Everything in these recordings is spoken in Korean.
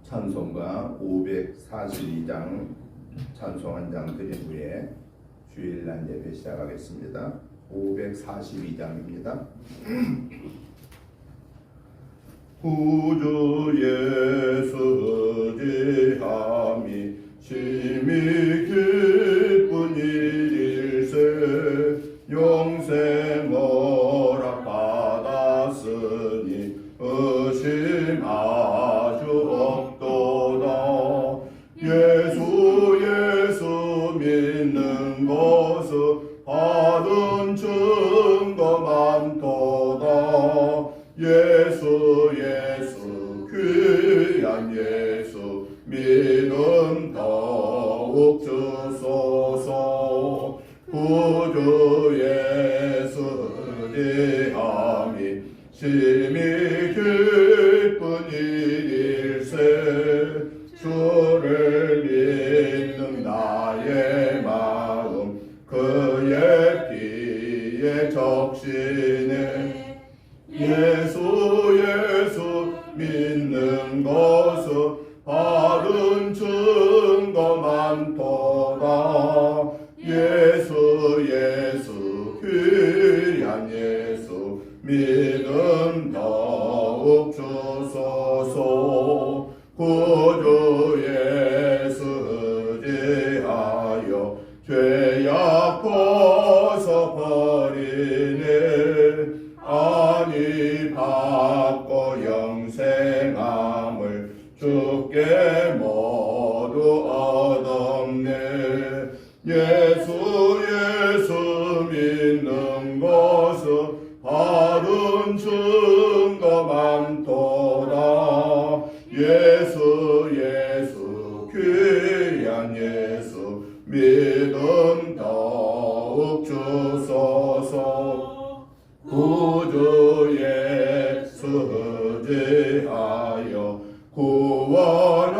찬송가 542장 찬송 한 장 드린 후에 주일날 예배 시작하겠습니다. 542장입니다. 구주 예수 지함이 심히 기쁜 일일세 영생 허락 받았으니 의심 아주 없도다. 예수 믿는 것은 받은 증거 많도다. 예수 귀한 예수 믿음 더욱 주소서. 구주 예수 지함이 심히 기쁜 일일세 주를 믿는 나의 마음 그의 피에 적시네. 예수 믿는 것은 받은 증거 많도다. 예수 귀한 예수 믿음 더욱 주소서. 구주 예수 지하여 죄악 벗어버리네. 아니 받고 영생함을 주께 모두 얻었네. 예수 믿는 것은 받은 증거 많도다. 예수 귀한 예수 믿음 더욱 주소서. 구주 예수 지하여 구원함을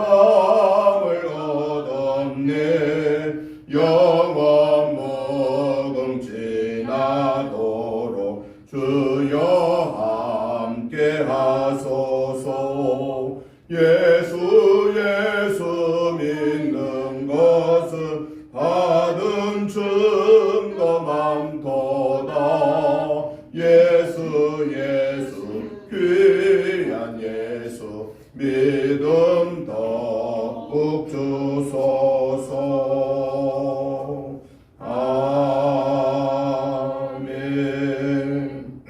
얻었네. 영원 복음 지나도록 주여 함께 하소서. 예수 믿는 것은 받은 증거 많도다. 예수 귀한 예수 믿음 더욱 주소서. 아멘.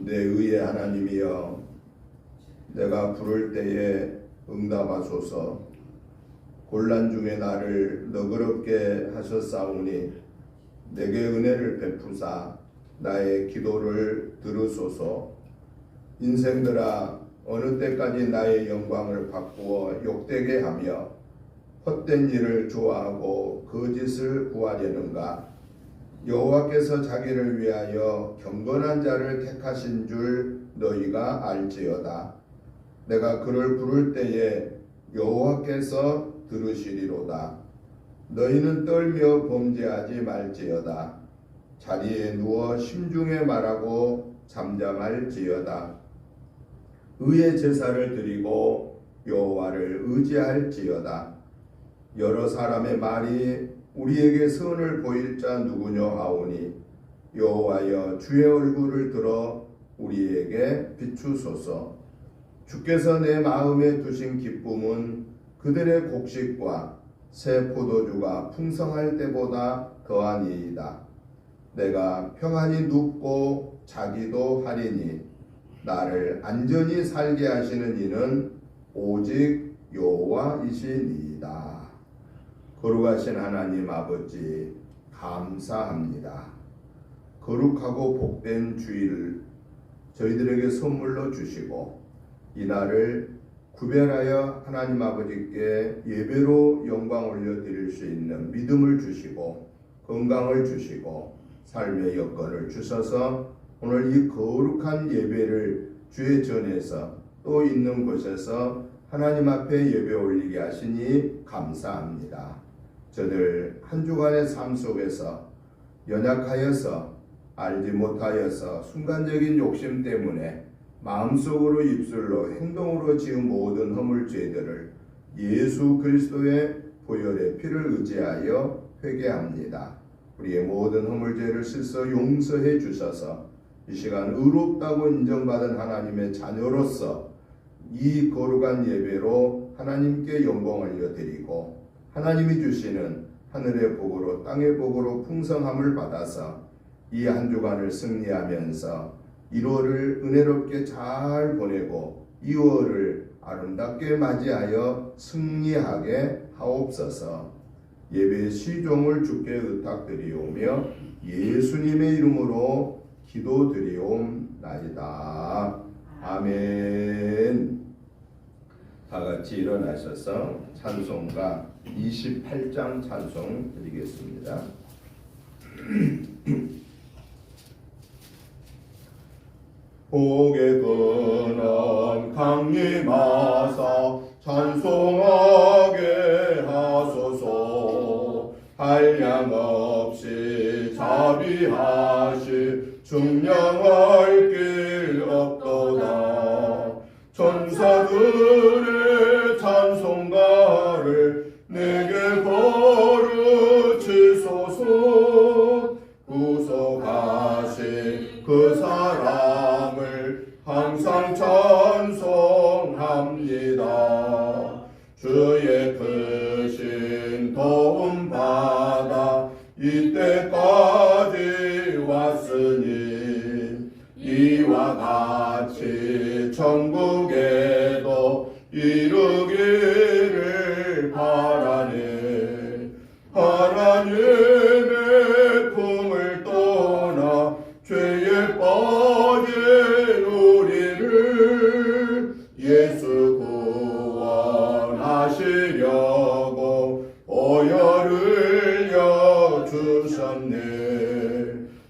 내 의의 하나님이여, 내가 부를 때에 응답하소서. 곤란 중에 나를 너그럽게 하셨사오니 내게 은혜를 베푸사 나의 기도를 들으소서. 인생들아, 어느 때까지 나의 영광을 바꾸어 욕되게 하며 헛된 일을 좋아하고 거짓을 구하려는가? 여호와께서 자기를 위하여 경건한 자를 택하신 줄 너희가 알지어다. 내가 그를 부를 때에 여호와께서 들으시리로다. 너희는 떨며 범죄하지 말지어다. 자리에 누워 심중에 말하고 잠잠할지어다. 의의 제사를 드리고 여호와를 의지할지어다. 여러 사람의 말이 우리에게 선을 보일 자 누구냐 하오니 여호와여, 주의 얼굴을 들어 우리에게 비추소서. 주께서 내 마음에 두신 기쁨은 그들의 곡식과 새 포도주가 풍성할 때보다 더하니이다. 내가 평안히 눕고 자기도 하리니 나를 안전히 살게 하시는 이는 오직 여호와이시니이다. 거룩하신 하나님 아버지, 감사합니다. 거룩하고 복된 주일을 저희들에게 선물로 주시고 이날을 구별하여 하나님 아버지께 예배로 영광 올려드릴 수 있는 믿음을 주시고 건강을 주시고 삶의 여건을 주셔서 오늘 이 거룩한 예배를 주의 전에서 또 있는 곳에서 하나님 앞에 예배 올리게 하시니 감사합니다. 저들 한 주간의 삶 속에서 연약하여서 알지 못하여서 순간적인 욕심 때문에 마음속으로 입술로 행동으로 지은 모든 허물 죄들을 예수 그리스도의 보혈의 피를 의지하여 회개합니다. 우리의 모든 허물 죄를 씻어 용서해 주셔서 이 시간 의롭다고 인정받은 하나님의 자녀로서 이 거룩한 예배로 하나님께 영광 올려드리고 하나님이 주시는 하늘의 복으로 땅의 복으로 풍성함을 받아서 이 한 주간을 승리하면서 1월을 은혜롭게 잘 보내고 2월을 아름답게 맞이하여 승리하게 하옵소서. 예배의 시종을 주께 의탁드리오며 예수님의 이름으로 기도드리옵나이다. 아멘. 다 같이 일어나셔서 찬송가 28장 찬송 드리겠습니다. 복의 근원 강림하사 찬송하게 하소서. 한량없이 자비하시 중량할 길 없도다. 천사들의 찬송가를 내게 거르치소서. 구속하신 그 사람을 항상 찬송합니다. 주의 크신 도움 받아 이때까지 왔으니 이와 같이 천국에도 이르기를 바라네. 하나님의 품을 떠나 죄에 빠진 우리를 예수 구원하시려고 보혈을 여주셨네.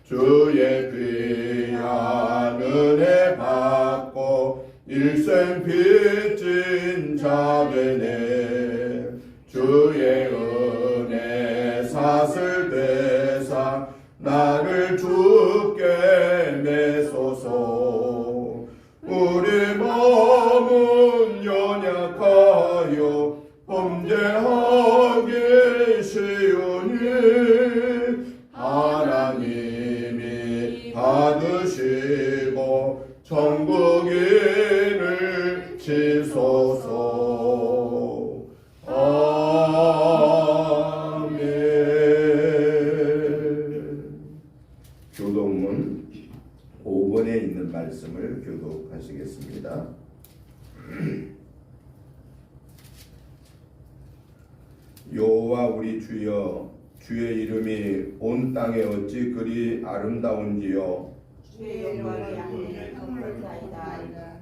주의 귀한 은혜 받고 일생 빚진 자 되네. 주의 은혜 사슬 되사 나를 주께 내소서. 우리 마음은 연약하여 범죄하기 쉬우니 하나님이 받으시고 천국인을 지소서. 아멘. 교독문 5번에 있는 말씀을 교독하시겠습니다. 여호와 우리 주여, 주의 이름이 온 땅에 어찌 그리 아름다운지요. 주의 영광이 하늘에 선물자이다.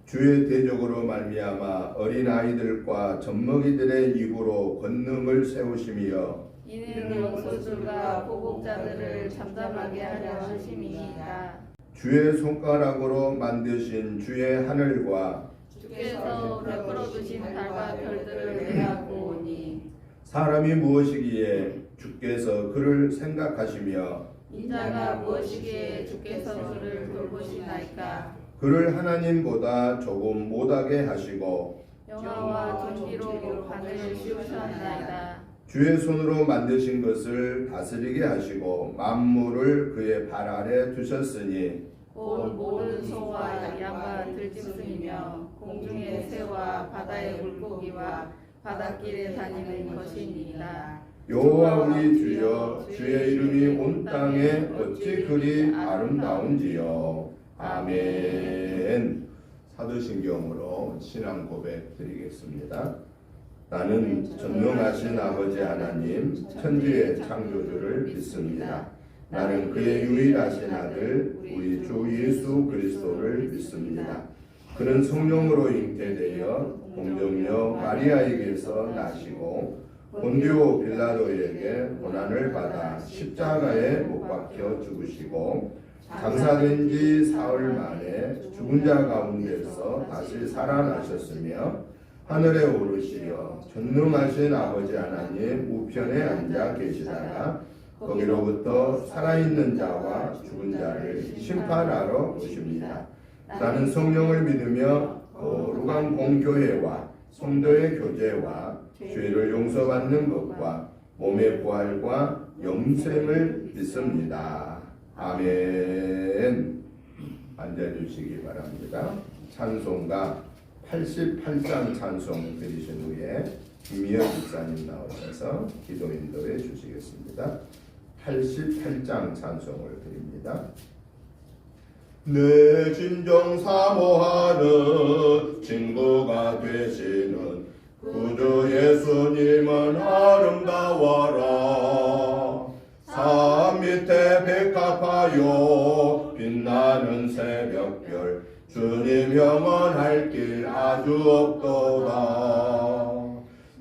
주의 대적으로 말미암아 어린 아이들과 젖먹이들의 입으로 권능을 세우시며 이는 원소들과 보복자들을 잠잠하게 하려 하심이니이다. 주의 손가락으로 만드신 주의 하늘과 주께서 베풀어 두신 달과 별들을 내가 보오니 사람이 무엇이기에 주께서 그를 생각하시며 인자가 무엇이기에 주께서 그를 돌보시나이까. 그를 하나님보다 조금 못하게 하시고 영화와 존귀로 바늘을 씌우셨나이다. 주의 손으로 만드신 것을 다스리게 하시고 만물을 그의 발 아래 두셨으니 곧 모든 소와 양과 들짐승이며 공중의 새와 바다의 물고기와 바닷길에 다니는 것이니이다. 여호와 우리 주여, 주의 이름이 온 땅에 어찌 그리 아름다운지요. 아멘. 사도신경으로 신앙 고백 드리겠습니다. 나는 전능하신 아버지 하나님 천지의 창조주를 믿습니다. 나는 그의 유일하신 아들 우리 주 예수 그리스도를 믿습니다. 그는 성령으로 잉태되어 공정녀 마리아에게서 나시고 본디오 빌라도에게 고난을 받아 십자가에 못 박혀 죽으시고 장사된 지 사흘 만에 죽은 자 가운데서 다시 살아나셨으며 하늘에 오르시어 전능하신 아버지 하나님 우편에 앉아 계시다가 거기로부터 살아있는 자와 죽은 자를 심판하러 오십니다. 나는 성령을 믿으며 거룩한 공교회와 성도의 교제와 죄를 용서받는 것과 몸의 부활과 영생을 믿습니다. 아멘. 앉아주시기 바랍니다. 찬송가 88장 찬송 드리신 후에 김미연 집사님 나오셔서 기도 인도해 주시겠습니다. 88장 찬송을 드립니다. 내 진정 사모하는 친구가 되시는 구주 예수님은 아름다워라. 산 밑에 백합하여 빛나는 새벽별 주님 영원할 길 아주 없도다.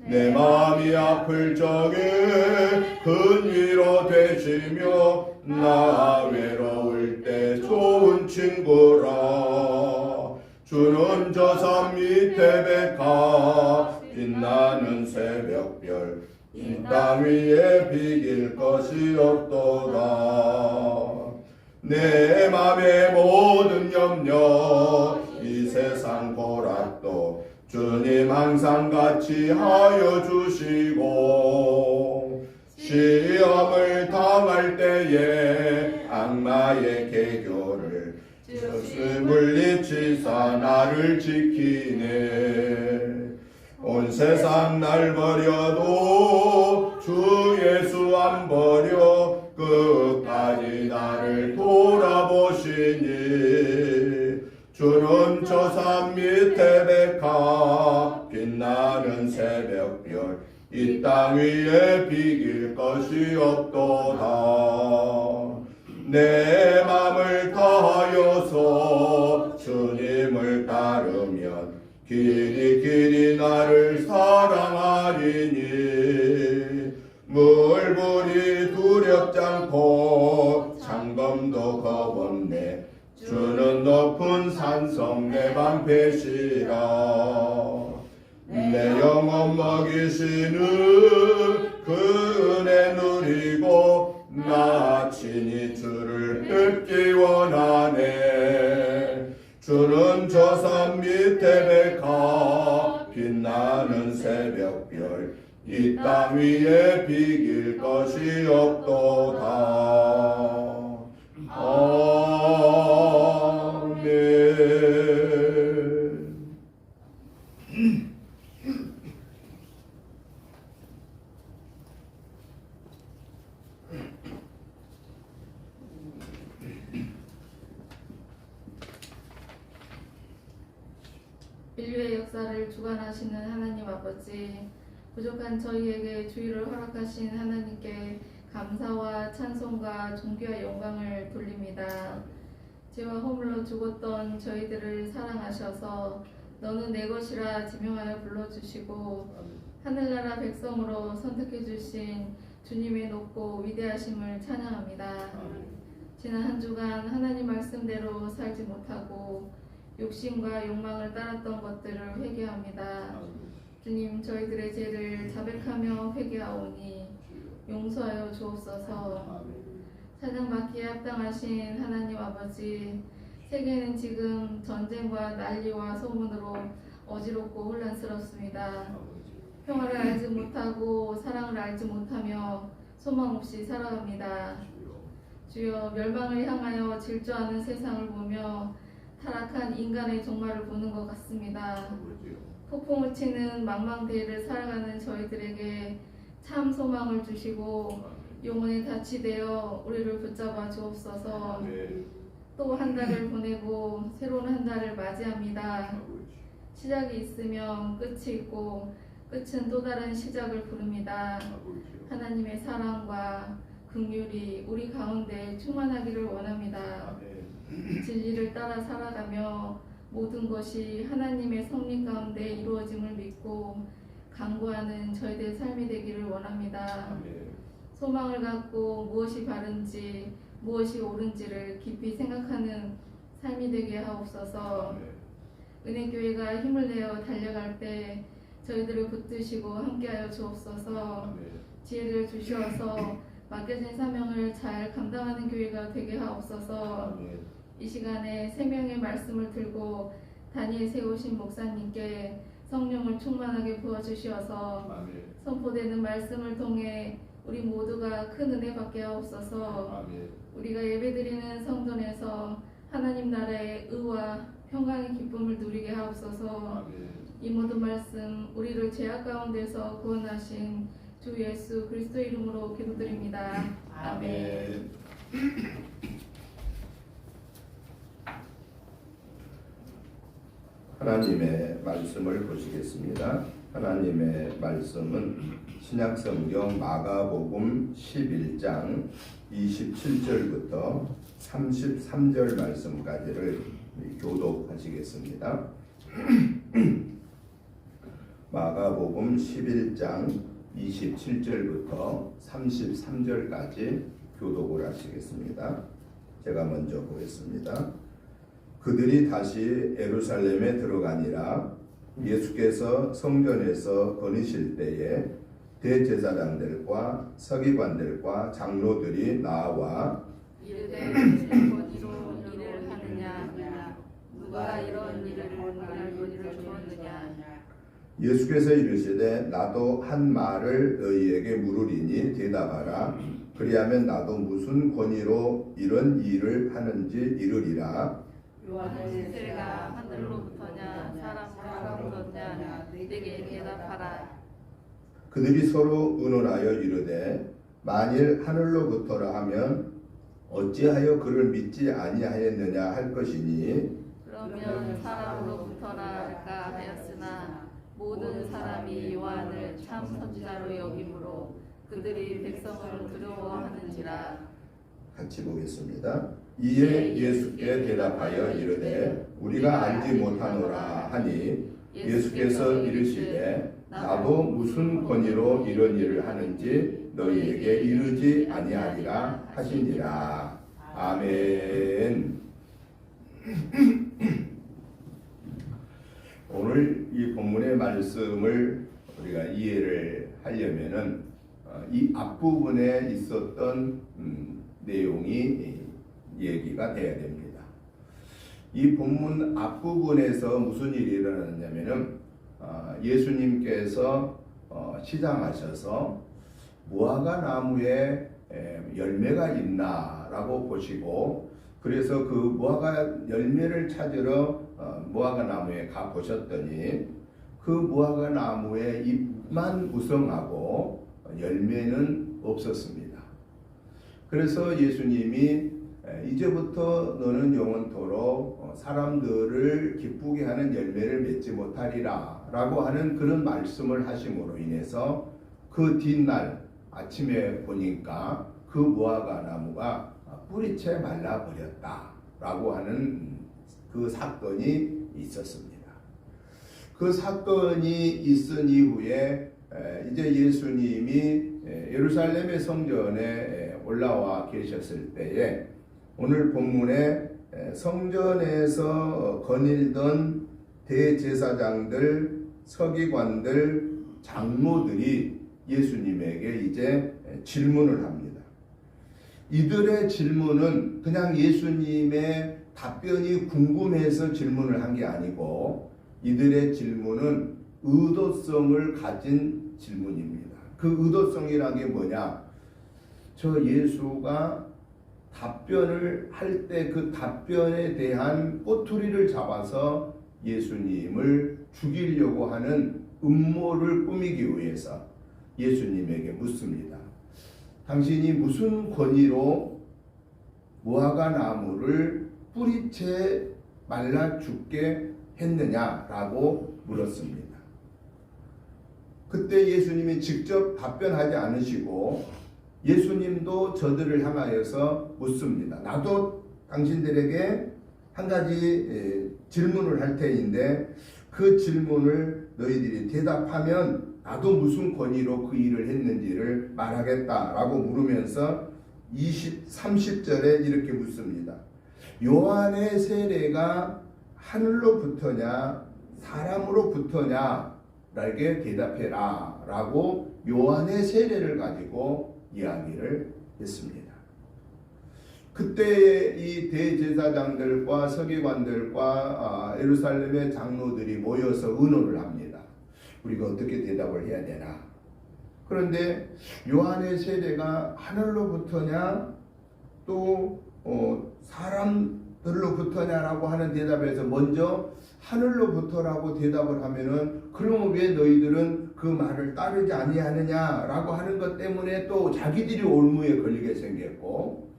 내 마음이 아플 적에 큰 위로 되시며 나 외로울 때 좋은 친구라. 주는 저 산 밑에 백합 빛나는 새벽별 이 땅 위에 비길 것이 없도다. 내 맘의 모든 염려 이 세상 고락도 주님 항상 같이 하여 주시고 시험을 당할 때에 악마의 계교를 즉시 물리치사 나를 지키네. 온 세상 날 버려도 주 예수 안 버려 끝까지 나를 돌아보시니. 주는 저 산 밑에 백합 빛나는 새벽별 이 땅 위에 비길 것이 없도다. 내 맘을 다하여서 주님을 따르면 길이 나를 사랑하리니. 물불이 두렵지 않고 창검도 겁없네. 주는 높은 산성 내 방패시라. 내 영혼 먹이시는 그 은혜 누리고 나 친히 주를 뵙기 원하네. 주는 저 산 밑에 백합 빛나는 새벽별 이 땅 위에 비길 것이 없도다. 아멘. 인류의 역사를 주관하시는 하나님 아버지, 부족한 저희에게 주의를 허락하신 하나님께 감사와 찬송과 존귀와 영광을 돌립니다. 죄와 허물로 죽었던 저희들을 사랑하셔서 너는 내 것이라 지명하여 불러주시고 하늘나라 백성으로 선택해 주신 주님의 높고 위대하심을 찬양합니다. 지난 한 주간 하나님 말씀대로 살지 못하고 욕심과 욕망을 따랐던 것들을 회개합니다. 주님, 저희들의 죄를 자백하며 회개하오니 용서하여 주옵소서. 찬양받기에 합당하신 하나님 아버지, 세계는 지금 전쟁과 난리와 소문으로 어지럽고 혼란스럽습니다. 평화를 알지 못하고 사랑을 알지 못하며 소망 없이 살아갑니다. 주여, 멸망을 향하여 질주하는 세상을 보며 타락한 인간의 종말을 보는 것 같습니다. 폭풍을 치는 망망대해를 살아가는 저희들에게 참 소망을 주시고 영혼의 닻이 되어 우리를 붙잡아 주옵소서. 또 한 달을 보내고 새로운 한 달을 맞이합니다. 시작이 있으면 끝이 있고 끝은 또 다른 시작을 부릅니다. 하나님의 사랑과 긍휼이 우리 가운데 충만하기를 원합니다. 진리를 따라 살아가며 모든 것이 하나님의 섭리 가운데 이루어짐을 믿고 강구하는 저희들의 삶이 되기를 원합니다. 소망을 갖고 무엇이 바른지 무엇이 옳은지를 깊이 생각하는 삶이 되게 하옵소서. 은혜교회가 힘을 내어 달려갈 때 저희들을 붙드시고 함께하여 주옵소서. 지혜를 주시어서 맡겨진 사명을 잘 감당하는 교회가 되게 하옵소서. 아멘. 이 시간에 생명의 말씀을 들고 단위에 세우신 목사님께 성령을 충만하게 부어주시어서 아멘. 선포되는 말씀을 통해 우리 모두가 큰 은혜 받게 하옵소서. 아멘. 우리가 예배드리는 성전에서 하나님 나라의 의와 평강의 기쁨을 누리게 하옵소서. 아멘. 이 모든 말씀 우리를 죄악 가운데서 구원하신 주 예수 그리스도의 이름으로 기도드립니다. 아멘. 하나님의 말씀을 보시겠습니다. 하나님의 말씀은 신약성경 마가복음 11장 27절부터 33절 말씀까지를 교독하시겠습니다. 마가복음 11장 27절부터 33절까지 교독을 하시겠습니다. 제가 먼저 보겠습니다. 그들이 다시 예루살렘에 들어가니라. 예수께서 성전에서 거니실 때에 대제사장들과 서기관들과 장로들이 나와 이르되 무슨 권위로 일을 하느냐? 누가 이런 일을 하는 권위를 주었느냐? 예수께서 이르시되 나도 한 말을 너희에게 물으리니 대답하라. 그리하면 나도 무슨 권위로 이런 일을 하는지 이르리라. 요한의 세례가 하늘로부터냐 사람으로부터냐 내게 대답하라. 그들이 서로 의논하여 이르되 만일 하늘로부터라 하면 어찌하여 그를 믿지 아니하였느냐 할 것이니 그러면 사람으로부터라 할까 하였으나 모든 사람이 요한을 참 선지자로 여김으로 그들이 백성을 두려워하는지라. 같이 보겠습니다. 이에 예수께 대답하여 이르되 우리가 알지 못하노라 하니 예수께서 이르시되 나도 무슨 권위로 이런 일을 하는지 너희에게 이르지 아니하리라 하시니라. 아멘. 오늘 이 본문의 말씀을 우리가 이해를 하려면은 이 앞부분에 있었던 내용이 얘기가 돼야 됩니다. 이 본문 앞부분에서 무슨 일이 일어났냐면은 예수님께서 시장하셔서 무화과 나무에 열매가 있나라고 보시고 그래서 그 무화과 열매를 찾으러 무화과 나무에 가 보셨더니 그 무화과 나무의 잎만 우성하고 열매는 없었습니다. 그래서 예수님이 이제부터 너는 영원토록 사람들을 기쁘게 하는 열매를 맺지 못하리라 라고 하는 그런 말씀을 하심으로 인해서 그 뒷날 아침에 보니까 그 무화과 나무가 뿌리채 말라버렸다 라고 하는 그 사건이 있었습니다. 그 사건이 있은 이후에 이제 예수님이 예루살렘의 성전에 올라와 계셨을 때에 오늘 본문에 성전에서 거닐던 대제사장들, 서기관들, 장로들이 예수님에게 이제 질문을 합니다. 이들의 질문은 그냥 예수님의 답변이 궁금해서 질문을 한 게 아니고 이들의 질문은 의도성을 가진 질문입니다. 그 의도성이라는 게 뭐냐? 저 예수가 답변을 할 때 그 답변에 대한 꼬투리를 잡아서 예수님을 죽이려고 하는 음모를 꾸미기 위해서 예수님에게 묻습니다. 당신이 무슨 권위로 무화과 나무를 뿌리채 말라 죽게 했느냐라고 물었습니다. 그때 예수님이 직접 답변하지 않으시고 예수님도 저들을 향하여서 묻습니다. 나도 당신들에게 한 가지 질문을 할 테인데 그 질문을 너희들이 대답하면 나도 무슨 권위로 그 일을 했는지를 말하겠다라고 물으면서 30절에 이렇게 묻습니다. 요한의 세례가 하늘로부터냐 사람으로부터냐 라게 대답해라 라고 요한의 세례를 가지고 이야기를 했습니다. 그때 이 대제사장들과 서기관들과 예루살렘의 장로들이 모여서 의논을 합니다. 우리가 어떻게 대답을 해야 되나? 그런데 요한의 세례가 하늘로부터냐 또 사람들로부터냐라고 하는 대답에서 먼저 하늘로부터라고 대답을 하면은 그러면 왜 너희들은 그 말을 따르지 아니하느냐라고 하는 것 때문에 또 자기들이 올무에 걸리게 생겼고,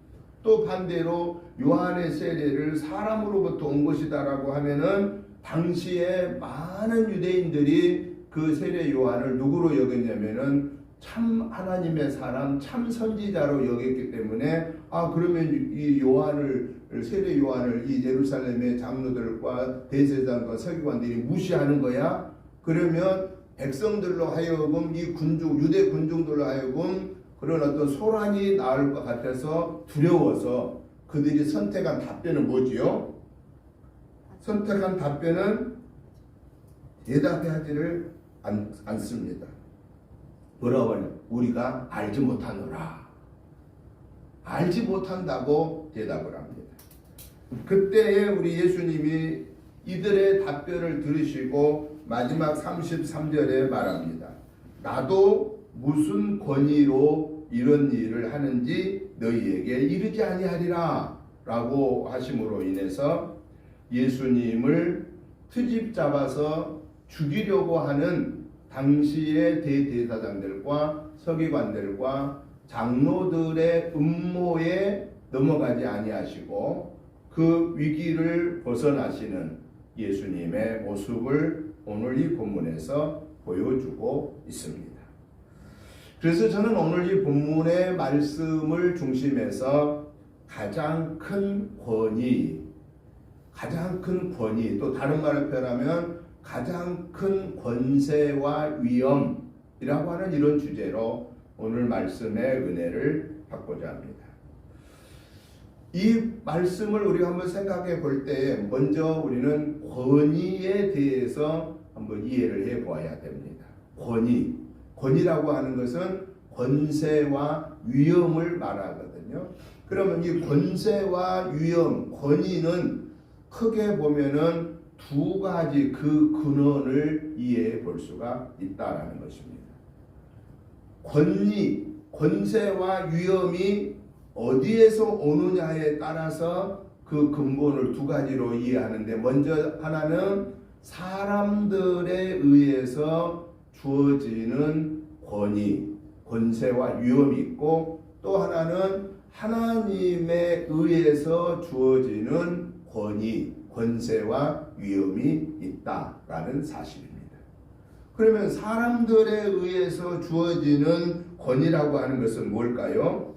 또 반대로 요한의 세례를 사람으로부터 온 것이다라고 하면은 당시에 많은 유대인들이 그 세례 요한을 누구로 여겼냐면은 참 하나님의 사람, 참 선지자로 여겼기 때문에 그러면 이 요한을 세례 요한을 이 예루살렘의 장로들과 대제사장과 서기관들이 무시하는 거야? 그러면 백성들로 하여금 이 군중 유대 군중들로 하여금 그런 어떤 소란이 나올 것 같아서 두려워서 그들이 선택한 답변은 뭐지요? 선택한 답변은 대답하지를 않습니다. 뭐라고 하냐? 우리가 알지 못하노라. 알지 못한다고 대답을 합니다. 그때에 우리 예수님이 이들의 답변을 들으시고 마지막 33절에 말합니다. 나도 무슨 권위로 이런 일을 하는지 너희에게 이르지 아니하리라 라고 하심으로 인해서 예수님을 트집 잡아서 죽이려고 하는 당시의 대제사장들과 서기관들과 장로들의 음모에 넘어가지 아니하시고 그 위기를 벗어나시는 예수님의 모습을 오늘 이 본문에서 보여주고 있습니다. 그래서 저는 오늘 이 본문의 말씀을 중심해서 가장 큰 권위, 또 다른 말을 표현하면 가장 큰 권세와 위엄이라고 하는 이런 주제로 오늘 말씀의 은혜를 받고자 합니다. 이 말씀을 우리가 한번 생각해 볼 때 먼저 우리는 권위에 대해서 한번 이해를 해 보아야 됩니다. 권위라고 하는 것은 권세와 위엄을 말하거든요. 그러면 이 권세와 위엄, 권위는 크게 보면은 두 가지 그 근원을 이해해 볼 수가 있다라는 것입니다. 권세와 위엄이 어디에서 오느냐에 따라서 그 근본을 두 가지로 이해하는데, 먼저 하나는 사람들에 의해서 주어지는 권세와 위엄이 있고, 또 하나는 하나님에 의해서 주어지는 권세와 위엄이 있다라는 사실입니다. 그러면 사람들에 의해서 주어지는 권위라고 하는 것은 뭘까요?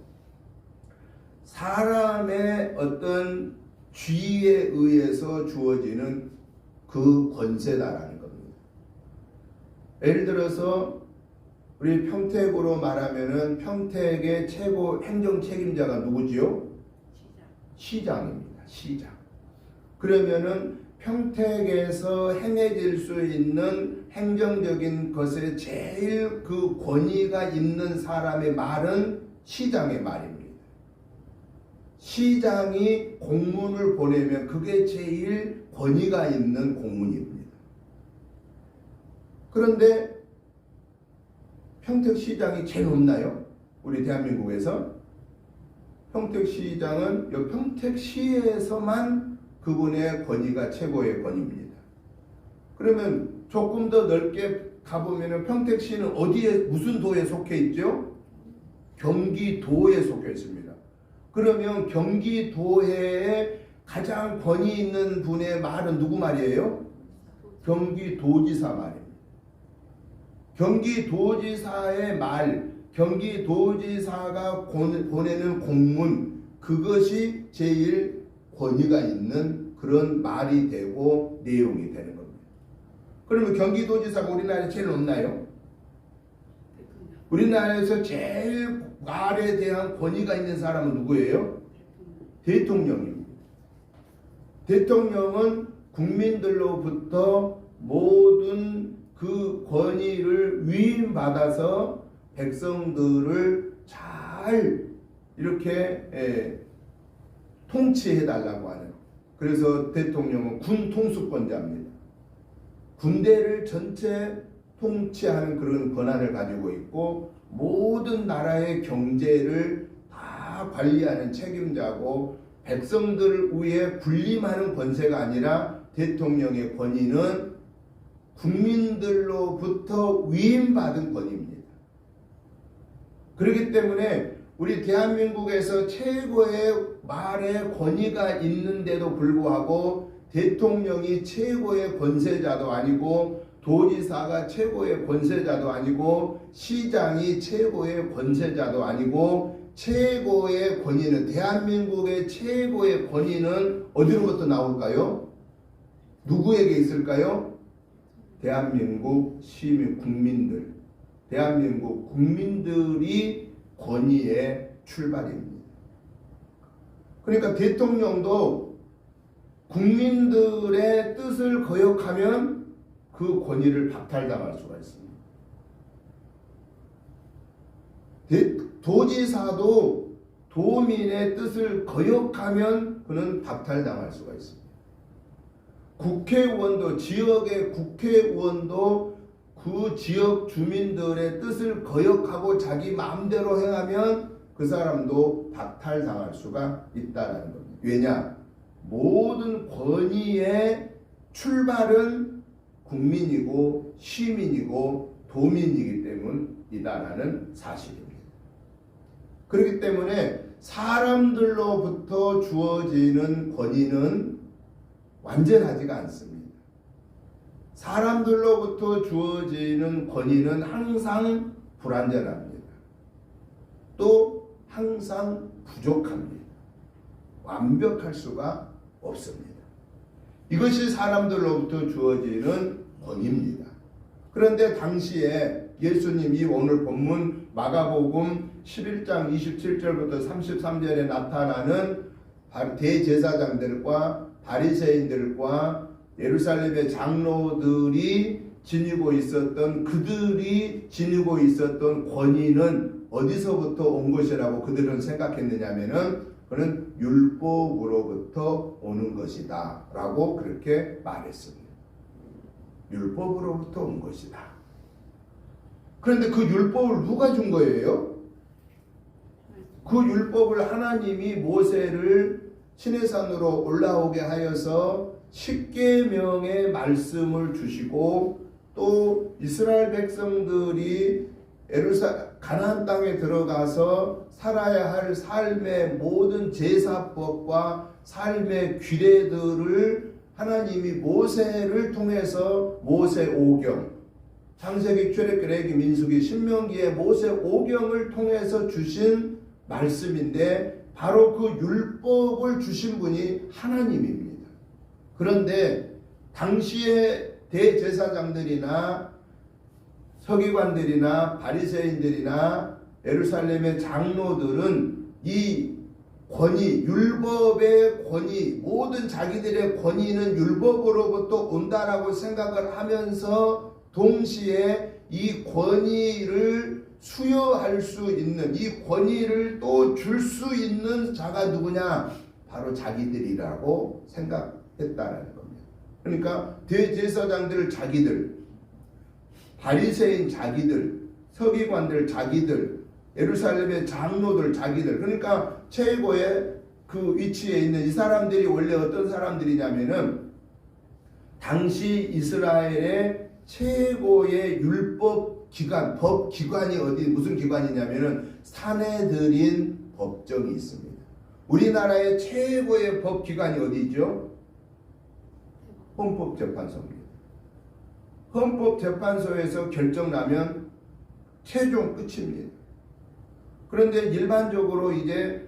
사람의 어떤 쥐에 의해서 주어지는 그 권세다라는 겁니다. 예를 들어서 우리 평택으로 말하면은 평택의 최고 행정 책임자가 누구지요? 시장입니다. 시장. 그러면은 평택에서 행해질 수 있는 행정적인 것에 제일 그 권위가 있는 사람의 말은 시장의 말입니다. 시장이 공문을 보내면 그게 제일 권위가 있는 공문입니다. 그런데 평택시장이 제일 높나요? 우리 대한민국에서? 평택시장은 평택시에서만 그분의 권위가 최고의 권위입니다. 그러면 조금 더 넓게 가보면 평택시는 어디에, 무슨 도에 속해 있죠? 경기도에 속해 있습니다. 그러면 경기도에 가장 권위 있는 분의 말은 누구 말이에요? 경기도지사 말입니다. 경기도지사의 말, 경기도지사가 보내는 공문, 그것이 제일 권위가 있는 그런 말이 되고 내용이 되는 겁니다. 그러면 경기도지사가 우리나라에 제일 높나요? 우리나라에서 제일 말에 대한 권위가 있는 사람은 누구예요? 대통령입니다. 대통령은 국민들로부터 모든 그 권위를 위임받아서 백성들을 잘 잘 이렇게 통치해 달라고 하는. 그래서 대통령은 군 통수권자입니다. 군대를 전체 통치하는 그런 권한을 가지고 있고 모든 나라의 경제를 다 관리하는 책임자고 백성들 위에 군림하는 권세가 아니라 대통령의 권위는 국민들로부터 위임받은 권위입니다. 그렇기 때문에 우리 대한민국에서 최고의 말의 권위가 있는데도 불구하고 대통령이 최고의 권세자도 아니고 도지사가 최고의 권세자도 아니고 시장이 최고의 권세자도 아니고 최고의 권위는 대한민국의 최고의 권위는 어디로부터 나올까요? 누구에게 있을까요? 대한민국 시민 국민들, 대한민국 국민들이 권위의 출발입니다. 그러니까 대통령도 국민들의 뜻을 거역하면 그 권위를 박탈당할 수가 있습니다. 도지사도 도민의 뜻을 거역하면 그는 박탈당할 수가 있습니다. 국회의원도 지역의 국회의원도 그 지역 주민들의 뜻을 거역하고 자기 마음대로 행하면 그 사람도 박탈당할 수가 있다는 겁니다. 왜냐? 모든 권위의 출발은 국민이고 시민이고 도민이기 때문이다라는 사실입니다. 그렇기 때문에 사람들로부터 주어지는 권위는 완전하지가 않습니다. 사람들로부터 주어지는 권위는 항상 불완전합니다. 또 항상 부족합니다. 완벽할 수가 없습니다. 이것이 사람들로부터 주어지는 권위입니다. 그런데 당시에 예수님이 오늘 본문 마가복음 11장 27절부터 33절에 나타나는 대제사장들과 바리새인들과 예루살렘의 장로들이 지니고 있었던 그들이 지니고 있었던 권위는 어디서부터 온 것이라고 그들은 생각했느냐면은 그는 율법으로부터 오는 것이다 라고 그렇게 말했습니다. 율법으로부터 온 것이다. 그런데 그 율법을 누가 준 거예요? 그 율법을 하나님이 모세를 시내산으로 올라오게 하여서 10계명의 말씀을 주시고 또 이스라엘 백성들이 가나안 땅에 들어가서 살아야 할 삶의 모든 제사법과 삶의 규례들을 하나님이 모세를 통해서 모세 오경, 창세기, 출애굽기, 레위기, 민수기, 신명기의 모세 오경을 통해서 주신 말씀인데 바로 그 율법을 주신 분이 하나님입니다. 그런데 당시의 대제사장들이나 서기관들이나 바리새인들이나 예루살렘의 장로들은 이 권위, 율법의 권위, 모든 자기들의 권위는 율법으로부터 온다라고 생각을 하면서 동시에 이 권위를 수여할 수 있는, 이 권위를 또 줄 수 있는 자가 누구냐? 바로 자기들이라고 생각했다는 겁니다. 그러니까 대제사장들 자기들, 바리새인 자기들, 서기관들 자기들, 예루살렘의 장로들 자기들, 그러니까 최고의 그 위치에 있는 이 사람들이 원래 어떤 사람들이냐면은 당시 이스라엘의 최고의 율법 기관, 법 기관이 무슨 기관이냐면은 사내들인 법정이 있습니다. 우리나라의 최고의 법 기관이 어디죠? 헌법재판소입니다. 헌법재판소에서 결정 나면 최종 끝입니다. 그런데 일반적으로 이제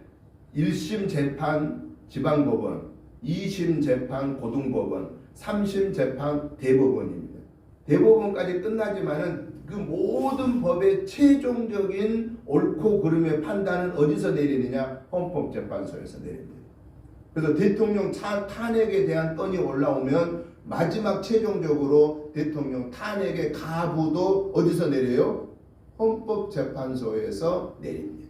1심 재판 지방법원, 2심 재판 고등법원, 3심 재판 대법원입니다. 대법원까지 끝나지만은 그 모든 법의 최종적인 옳고 그름의 판단은 어디서 내리느냐? 헌법재판소에서 내립니다. 그래서 대통령 탄핵에 대한 건이 올라오면 마지막 최종적으로 대통령 탄핵의 가부도 어디서 내려요? 헌법재판소에서 내립니다.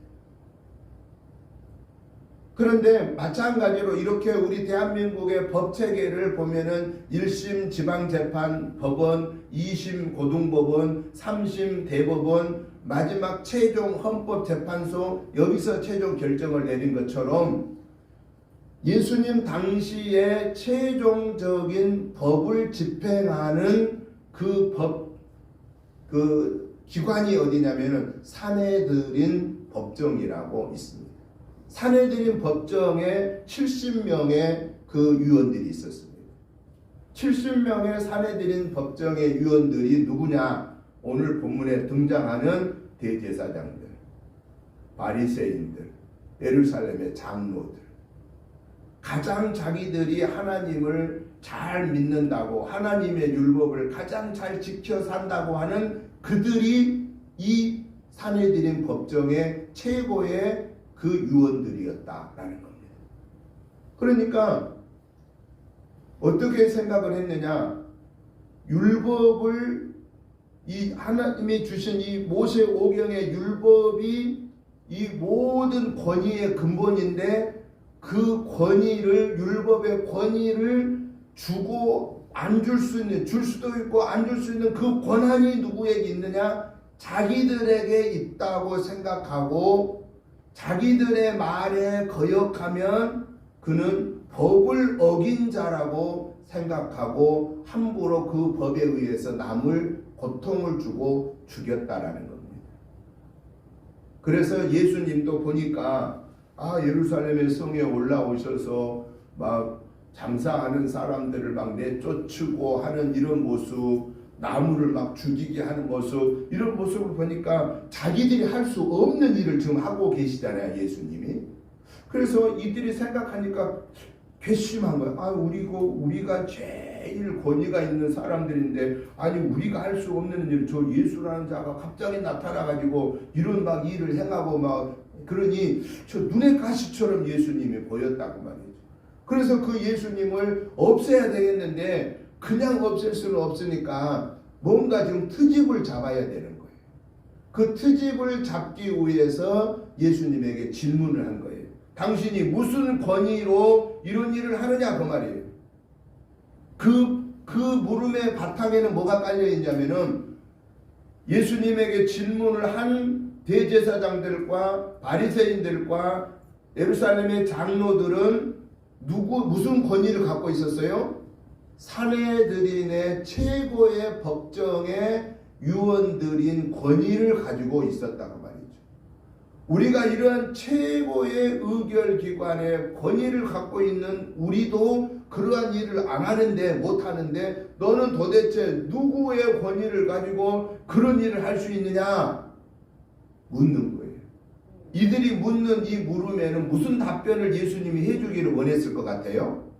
그런데 마찬가지로 이렇게 우리 대한민국의 법체계를 보면은 1심 지방재판 법원, 2심 고등법원, 3심 대법원, 마지막 최종 헌법재판소, 여기서 최종 결정을 내린 것처럼 예수님 당시에 최종적인 법을 집행하는 그 기관이 어디냐면은 사내들인 법정이라고 있습니다. 사내들인 법정에 70명의 그 위원들이 있었습니다. 70명의 사내들인 법정의 위원들이 누구냐? 오늘 본문에 등장하는 대제사장들, 바리새인들, 예루살렘의 장로들, 가장 자기들이 하나님을 잘 믿는다고, 하나님의 율법을 가장 잘 지켜 산다고 하는 그들이 이 사내들인 법정의 최고의 그 유언들이었다라는 겁니다. 그러니까 어떻게 생각을 했느냐? 율법을 이 하나님이 주신 이 모세 오경의 율법이 이 모든 권위의 근본인데 그 권위를, 율법의 권위를 주고 안 줄 수 있는, 줄 수도 있고 안 줄 수 있는 그 권한이 누구에게 있느냐? 자기들에게 있다고 생각하고 자기들의 말에 거역하면 그는 법을 어긴 자라고 생각하고 함부로 그 법에 의해서 남을 고통을 주고 죽였다라는 겁니다. 그래서 예수님도 보니까 예루살렘의 성에 올라오셔서 막 장사하는 사람들을 막 내쫓고 하는 이런 모습, 나무를 막 죽이게 하는 모습, 이런 모습을 보니까 자기들이 할 수 없는 일을 지금 하고 계시잖아요, 예수님이. 그래서 이들이 생각하니까 괘씸한 거야. 우리가 제일 권위가 있는 사람들인데, 아니 우리가 할 수 없는 일, 저 예수라는 자가 갑자기 나타나가지고 이런 막 일을 행하고 막 그러니 저 눈의 가시처럼 예수님이 보였다고 말이죠. 그래서 그 예수님을 없애야 되겠는데 그냥 없앨 수는 없으니까 뭔가 지금 트집을 잡아야 되는 거예요. 그 트집을 잡기 위해서 예수님에게 질문을 한 거예요. 당신이 무슨 권위로 이런 일을 하느냐 그 말이에요. 그 물음의 바탕에는 뭐가 깔려 있냐면은 예수님에게 질문을 한 대제사장들과 바리새인들과 예루살렘의 장로들은 무슨 권위를 갖고 있었어요? 사내들인의 최고의 법정의 유언들인 권위를 가지고 있었다고 말이죠. 우리가 이러한 최고의 의결기관의 권위를 갖고 있는 우리도 그러한 일을 안 하는데, 못 하는데 너는 도대체 누구의 권위를 가지고 그런 일을 할 수 있느냐? 묻는 거예요. 이들이 묻는 이 물음에는 무슨 답변을 예수님이 해주기를 원했을 것 같아요?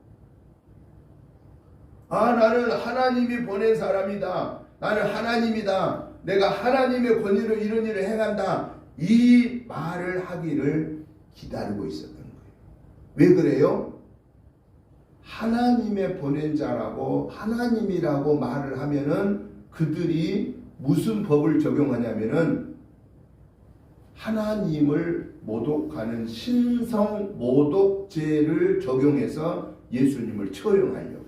나는 하나님이 보낸 사람이다. 나는 하나님이다. 내가 하나님의 권위로 이런 일을 행한다. 이 말을 하기를 기다리고 있었던 거예요. 왜 그래요? 하나님의 보낸 자라고 하나님이라고 말을 하면은 그들이 무슨 법을 적용하냐면은 하나님을 모독하는 신성 모독죄를 적용해서 예수님을 처형하려고.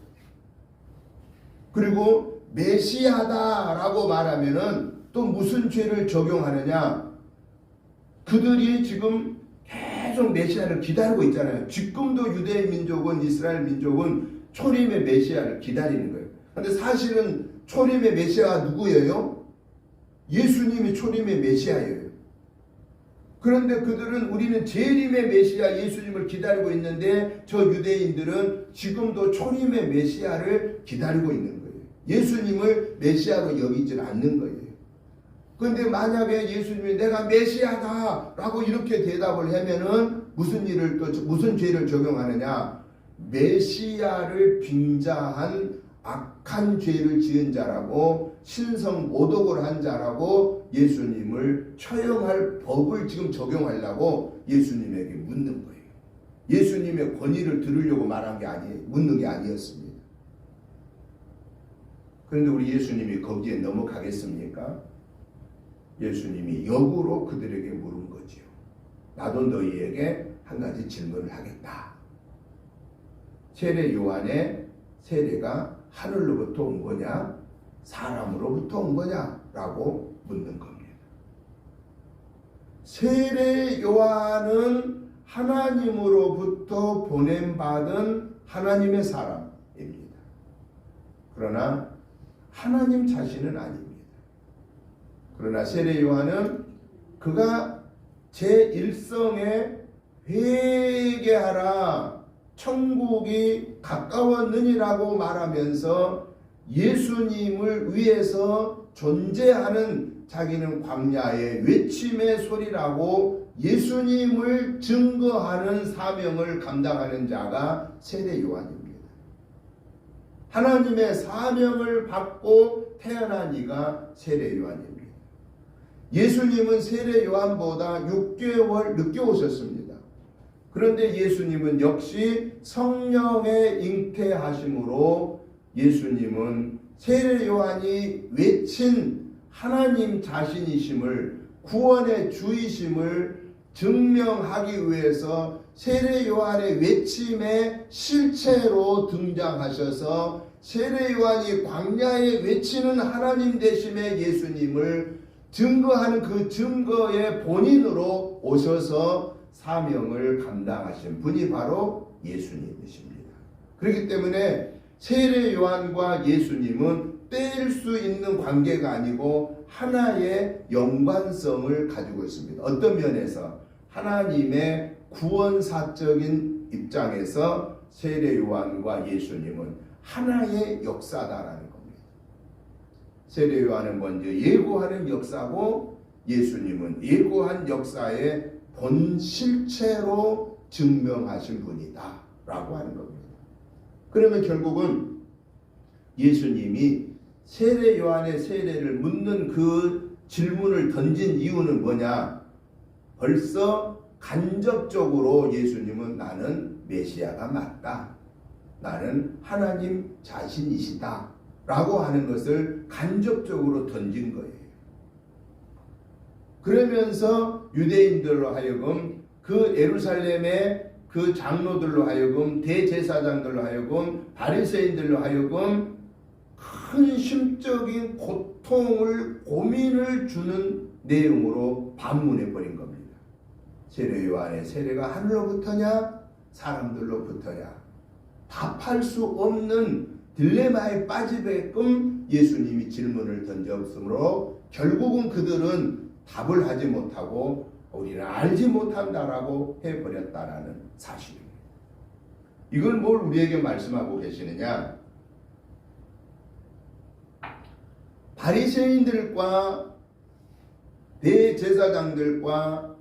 그리고 메시아다라고 말하면은 또 무슨 죄를 적용하느냐? 그들이 지금 계속 메시아를 기다리고 있잖아요. 지금도 유대 민족은, 이스라엘 민족은 초림의 메시아를 기다리는 거예요. 그런데 사실은 초림의 메시아가 누구예요? 예수님이 초림의 메시아예요. 그런데 그들은 우리는 재림의 메시아 예수님을 기다리고 있는데 저 유대인들은 지금도 초림의 메시아를 기다리고 있는 거예요. 예수님을 메시아로 여기질 않는 거예요. 그런데 만약에 예수님이 내가 메시아다 라고 이렇게 대답을 하면은 무슨 죄를 적용하느냐? 메시아를 빙자한 악한 죄를 지은 자라고, 신성 모독을 한 자라고 예수님을 처형할 법을 지금 적용하려고 예수님에게 묻는 거예요. 예수님의 권위를 들으려고 말한 게 아니에요. 묻는 게 아니었습니다. 그런데 우리 예수님이 거기에 넘어가겠습니까? 예수님이 역으로 그들에게 물은 거지요. 나도 너희에게 한 가지 질문을 하겠다. 세례 요한의 세례가 하늘로부터 온 거냐, 사람으로부터 온 거냐라고 묻는 겁니다. 세례 요한은 하나님으로부터 보냄받은 하나님의 사람입니다. 그러나 하나님 자신은 아닙니다. 그러나 세례 요한은 그가 제1성에 회개하라, 천국이 가까웠느니라고 말하면서 예수님을 위해서 존재하는, 자기는 광야의 외침의 소리라고 예수님을 증거하는 사명을 감당하는 자가 세례 요한입니다. 하나님의 사명을 받고 태어난 이가 세례 요한입니다. 예수님은 세례 요한보다 6개월 늦게 오셨습니다. 그런데 예수님은 역시 성령의 잉태하심으로 예수님은 세례 요한이 외친 하나님 자신이심을, 구원의 주이심을 증명하기 위해서 세례 요한의 외침의 실체로 등장하셔서 세례 요한이 광야에 외치는 하나님 되심의 예수님을 증거하는 그 증거의 본인으로 오셔서 사명을 감당하신 분이 바로 예수님이십니다. 그렇기 때문에 세례 요한과 예수님은 뗄 수 있는 관계가 아니고 하나의 연관성을 가지고 있습니다. 어떤 면에서 하나님의 구원사적인 입장에서 세례 요한과 예수님은 하나의 역사다라는 겁니다. 세례 요한은 먼저 예고하는 역사고 예수님은 예고한 역사의 본 실체로 증명하신 분이다 라고 하는 겁니다. 그러면 결국은 예수님이 세례 요한의 세례를 묻는 그 질문을 던진 이유는 뭐냐? 벌써 간접적으로 예수님은 나는 메시아가 맞다, 나는 하나님 자신이시다 라고 하는 것을 간접적으로 던진 거예요. 그러면서 유대인들로 하여금, 그 예루살렘의 그 장로들로 하여금, 대제사장들로 하여금, 바리새인들로 하여금 큰 심적인 고통을, 고민을 주는 내용으로 반문해 버린 겁니다. 세례 요한의 세례가 하늘로부터냐 사람들로부터냐 답할 수 없는 딜레마에 빠지게끔 예수님이 질문을 던졌으므로 결국은 그들은 답을 하지 못하고 우리는 알지 못한다라고 해버렸다라는 사실입니다. 이건 뭘 우리에게 말씀하고 계시느냐? 바리새인들과 대제사장들과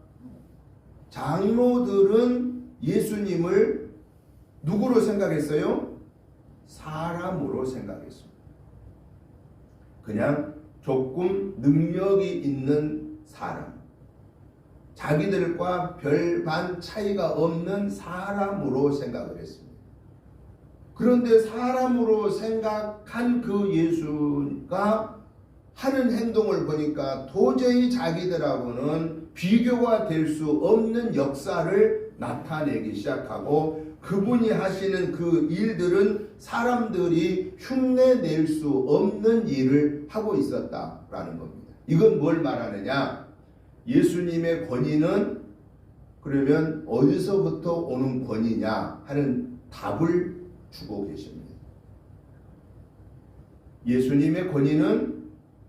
장로들은 예수님을 누구로 생각했어요? 사람으로 생각했습니다. 그냥 조금 능력이 있는 사람, 자기들과 별반 차이가 없는 사람으로 생각을 했습니다. 그런데 사람으로 생각한 그 예수가 하는 행동을 보니까 도저히 자기들하고는 비교가 될 수 없는 역사를 나타내기 시작하고, 그분이 하시는 그 일들은 사람들이 흉내낼 수 없는 일을 하고 있었다라는 겁니다. 이건 뭘 말하느냐? 예수님의 권위는 그러면 어디서부터 오는 권위냐 하는 답을 주고 계십니다. 예수님의 권위는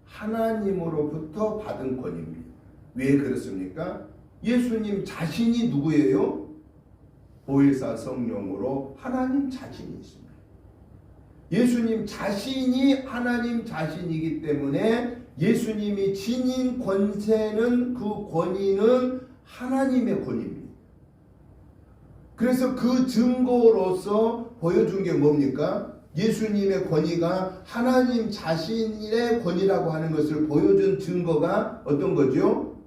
하나님으로부터 받은 권위입니다. 왜 그렇습니까? 예수님 자신이 누구예요? 보혜사 성령으로 하나님 자신이 있습니다. 예수님 자신이 하나님 자신이기 때문에 예수님이 지닌 권세는, 그 권위는 하나님의 권위입니다. 그래서 그 증거로서 보여준 게 뭡니까? 예수님의 권위가 하나님 자신의 권위라고 하는 것을 보여준 증거가 어떤 거죠?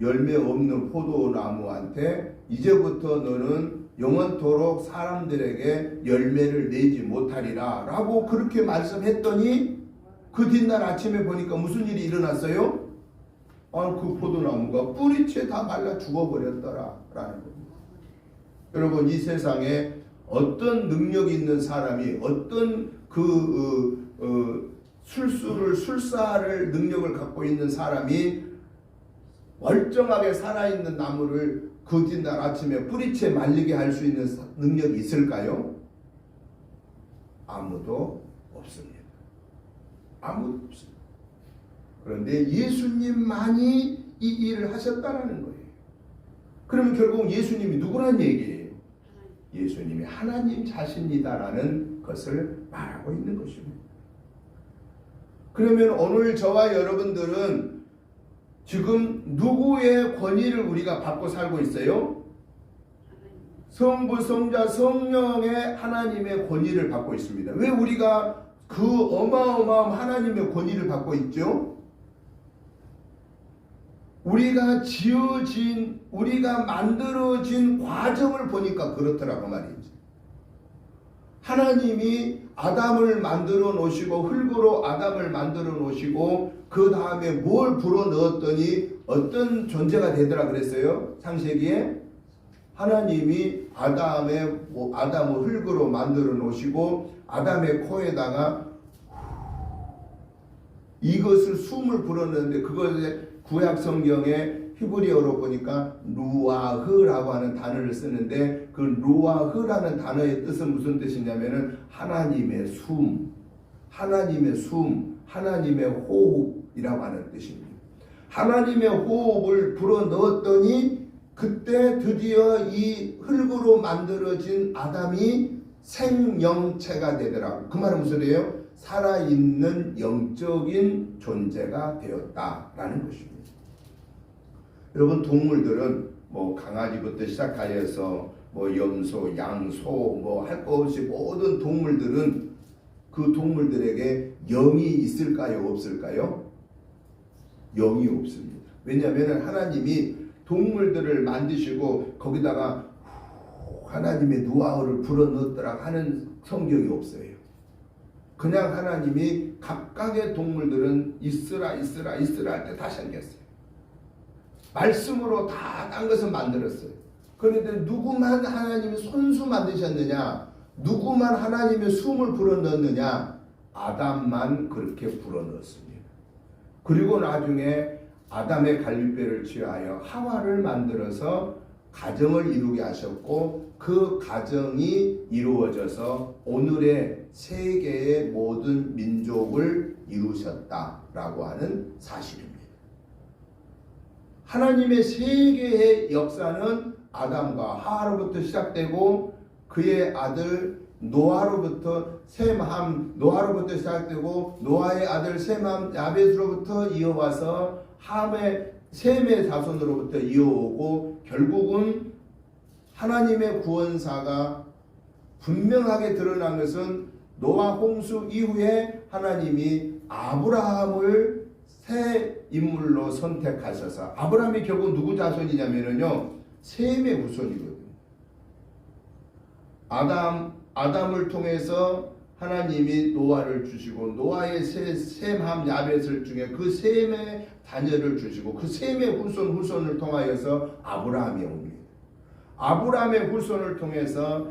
열매 없는 포도나무한테 이제부터 너는 영원토록 사람들에게 열매를 내지 못하리라 라고 그렇게 말씀했더니 그 뒷날 아침에 보니까 무슨 일이 일어났어요? 그 포도나무가 뿌리채 다 말라 죽어버렸더라라는 겁니다. 여러분, 이 세상에 어떤 능력이 있는 사람이 어떤 술사를 능력을 갖고 있는 사람이 멀쩡하게 살아있는 나무를 그 뒷날 아침에 뿌리채 말리게 할 수 있는 능력이 있을까요? 아무도 없습니다. 아무도 없습니다. 그런데 예수님만이 이 일을 하셨다라는 거예요. 그러면 결국 예수님이 누구란 얘기예요? 예수님이 하나님 자신이다라는 것을 말하고 있는 것입니다. 그러면 오늘 저와 여러분들은 지금 누구의 권위를 우리가 받고 살고 있어요? 성부, 성자, 성령의 하나님의 권위를 받고 있습니다. 왜 우리가 그 어마어마한 하나님의 권위를 받고 있죠? 우리가 지어진, 우리가 만들어진 과정을 보니까 그렇더라고 말이지. 하나님이 아담을 만들어 놓으시고, 흙으로 아담을 만들어 놓으시고, 그 다음에 뭘 불어 넣었더니 어떤 존재가 되더라 그랬어요? 창세기에 하나님이 아담을 흙으로 만들어 놓으시고, 아담의 코에다가 이것을 숨을 불었는데, 그것에 구약 성경에 히브리어로 보니까 루아흐라고 하는 단어를 쓰는데, 그 루아흐라는 단어의 뜻은 무슨 뜻이냐면은 하나님의 숨, 하나님의 숨, 하나님의 호흡이라고 하는 뜻입니다. 하나님의 호흡을 불어 넣었더니 그때 드디어 이 흙으로 만들어진 아담이 생명체가 되더라고. 그 말은 무슨 소리예요? 살아있는 영적인 존재가 되었다라는 것입니다. 여러분, 동물들은 뭐 강아지부터 시작하여서 뭐 염소, 양소 뭐 할 것 없이 모든 동물들은 그 동물들에게 영이 있을까요? 없을까요? 영이 없습니다. 왜냐하면 하나님이 동물들을 만드시고 거기다가 하나님의 노하우를 불어넣었더라 하는 성경이 없어요. 그냥 하나님이 각각의 동물들은 있으라 할 때 다 생겼어요. 말씀으로 다 딴 것을 만들었어요. 그런데 누구만 하나님이 손수 만드셨느냐? 누구만 하나님의 숨을 불어넣느냐? 아담만 그렇게 불어넣었습니다. 그리고 나중에 아담의 갈빗배를 취하여 하와를 만들어서 가정을 이루게 하셨고, 그 가정이 이루어져서 오늘의 세계의 모든 민족을 이루셨다라고 하는 사실입니다. 하나님의 세계의 역사는 아담과 하와로부터 시작되고, 그의 아들 노아로부터 노아로부터 시작되고, 노아의 아들 셈함 야벳으로부터 이어와서 함의 셈의 자손으로부터 이어오고, 결국은 하나님의 구원사가 분명하게 드러난 것은 노아 홍수 이후에 하나님이 아브라함을 새 인물로 선택하셔서, 아브라함이 결국 누구 자손이냐면요, 셈의 후손이거든요. 아담을 통해서 하나님이 노아를 주시고, 노아의 셈함 야벳을 중에 그 셈의 자녀를 주시고, 그 셈의 후손을 통하여서 아브라함이 옵니다. 아브라함의 후손을 통해서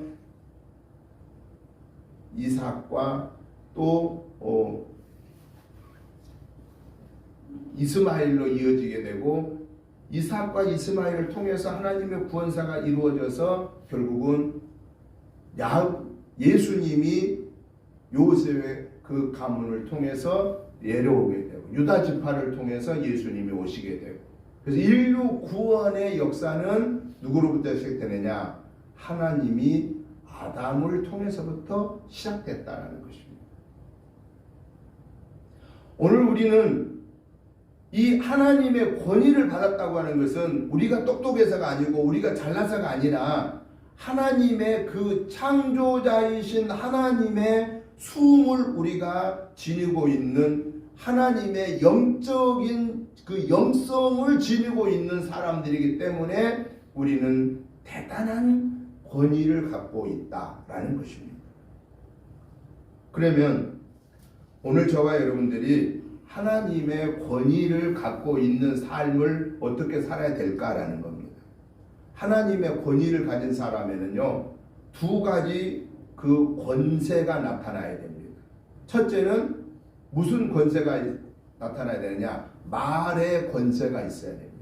이삭과 또 이스마엘로 이어지게 되고, 이삭과 이스마엘을 통해서 하나님의 구원사가 이루어져서 결국은 예수님이 요셉의 그 가문을 통해서 내려오게 되고, 유다 지파를 통해서 예수님이 오시게 되고, 그래서 인류 구원의 역사는 누구로부터 시작되느냐? 하나님이 아담을 통해서부터 시작됐다는 것입니다. 오늘 우리는 이 하나님의 권위를 받았다고 하는 것은 우리가 똑똑해서가 아니고 우리가 잘나서가 아니라 하나님의 그 창조자이신 하나님의 숨을 우리가 지니고 있는, 하나님의 영적인 그 영성을 지니고 있는 사람들이기 때문에 우리는 대단한 권위를 갖고 있다라는 것입니다. 그러면 오늘 저와 여러분들이 하나님의 권위를 갖고 있는 삶을 어떻게 살아야 될까라는 겁니다. 하나님의 권위를 가진 사람에는요, 두 가지 그 권세가 나타나야 됩니다. 첫째는 무슨 권세가 나타나야 되느냐? 말의 권세가 있어야 됩니다.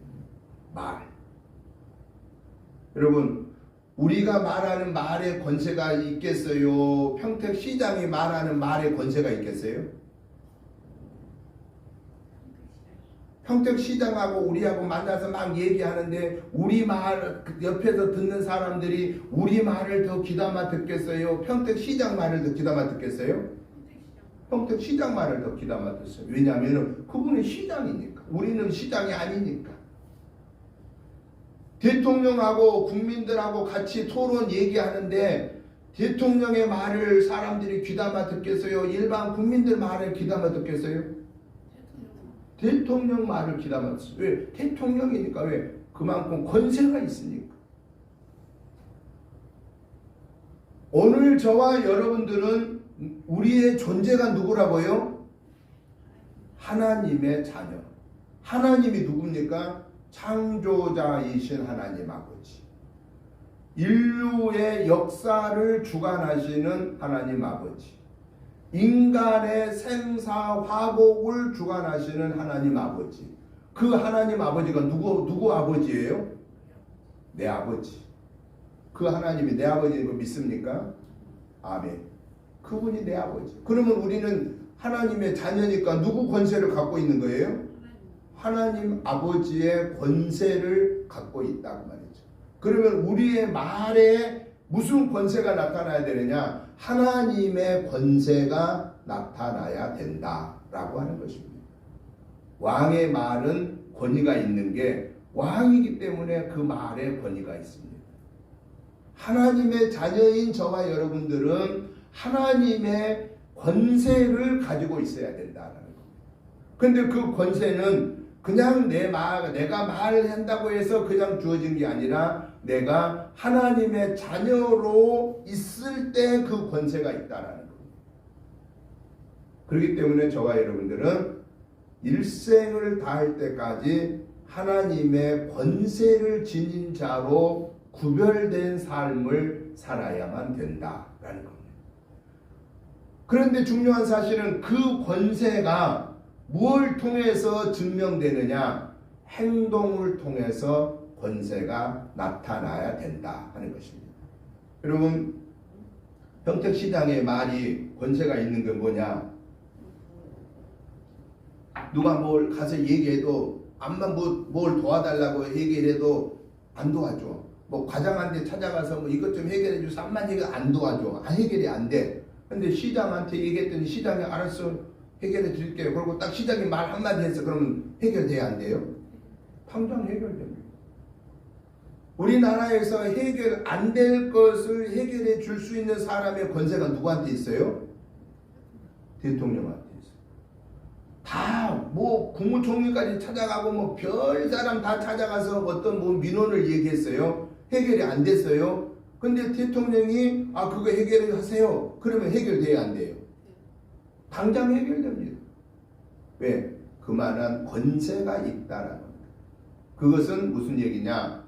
말. 여러분, 우리가 말하는 말의 권세가 있겠어요? 평택시장이 말하는 말의 권세가 있겠어요? 평택시장하고 우리하고 만나서 막 얘기하는데 우리 말 옆에서 듣는 사람들이 우리 말을 더 귀담아 듣겠어요? 평택시장 말을 더 귀담아 듣겠어요? 평택시장 말을 더 귀담아 듣어요. 왜냐하면 그분은 시장이니까. 우리는 시장이 아니니까. 대통령하고 국민들하고 같이 토론 얘기하는데 대통령의 말을 사람들이 귀담아 듣겠어요? 일반 국민들 말을 귀담아 듣겠어요? 대통령 말을 귀담아 듣어요. 왜? 대통령이니까. 왜? 그만큼 권세가 있으니까. 오늘 저와 여러분들은 우리의 존재가 누구라고요? 하나님의 자녀. 하나님이 누굽니까? 창조자이신 하나님 아버지. 인류의 역사를 주관하시는 하나님 아버지. 인간의 생사화복을 주관하시는 하나님 아버지. 그 하나님 아버지가 누구 아버지예요? 내 아버지. 그 하나님이 내 아버지인 거 믿습니까? 아멘. 그분이 내 아버지. 그러면 우리는 하나님의 자녀니까 누구 권세를 갖고 있는 거예요? 하나님 아버지의 권세를 갖고 있다고 말이죠. 그러면 우리의 말에 무슨 권세가 나타나야 되느냐? 하나님의 권세가 나타나야 된다라고 하는 것입니다. 왕의 말은 권위가 있는 게 왕이기 때문에 그 말에 권위가 있습니다. 하나님의 자녀인 저와 여러분들은 하나님의 권세를 가지고 있어야 된다는 겁니다. 그런데 그 권세는 그냥 내가 말한다고 해서 그냥 주어진 게 아니라 내가 하나님의 자녀로 있을 때 그 권세가 있다라는 겁니다. 그렇기 때문에 저와 여러분들은 일생을 다할 때까지 하나님의 권세를 지닌 자로 구별된 삶을 살아야만 된다라는 겁니다. 그런데 중요한 사실은 그 권세가 무엇을 통해서 증명되느냐? 행동을 통해서 권세가 나타나야 된다 하는 것입니다. 여러분, 평택시장의 말이 권세가 있는 게 뭐냐? 누가 뭘 가서 얘기해도 암만 뭘 도와달라고 얘기를 해도 안 도와줘. 뭐 과장한테 찾아가서 뭐 이것 좀 해결해 주세요. 암만 얘기 안 도와줘. 해결이 안 돼. 근데 시장한테 얘기했더니 시장이 알았어. 해결해 드릴게요. 그리고 딱 시장이 말 한마디 해서 그러면 해결돼야 안 돼요? 당장 해결됩니다. 우리나라에서 해결 안 될 것을 해결해 줄 수 있는 사람의 권세가 누구한테 있어요? 대통령한테 있어요. 다 뭐 국무총리까지 찾아가고 뭐 별 사람 다 찾아가서 어떤 뭐 민원을 얘기했어요. 해결이 안 됐어요. 근데 대통령이 그거 해결하세요. 그러면 해결돼야 안 돼요? 당장 해결됩니다. 왜? 그만한 권세가 있다라는 겁니다. 그것은 무슨 얘기냐?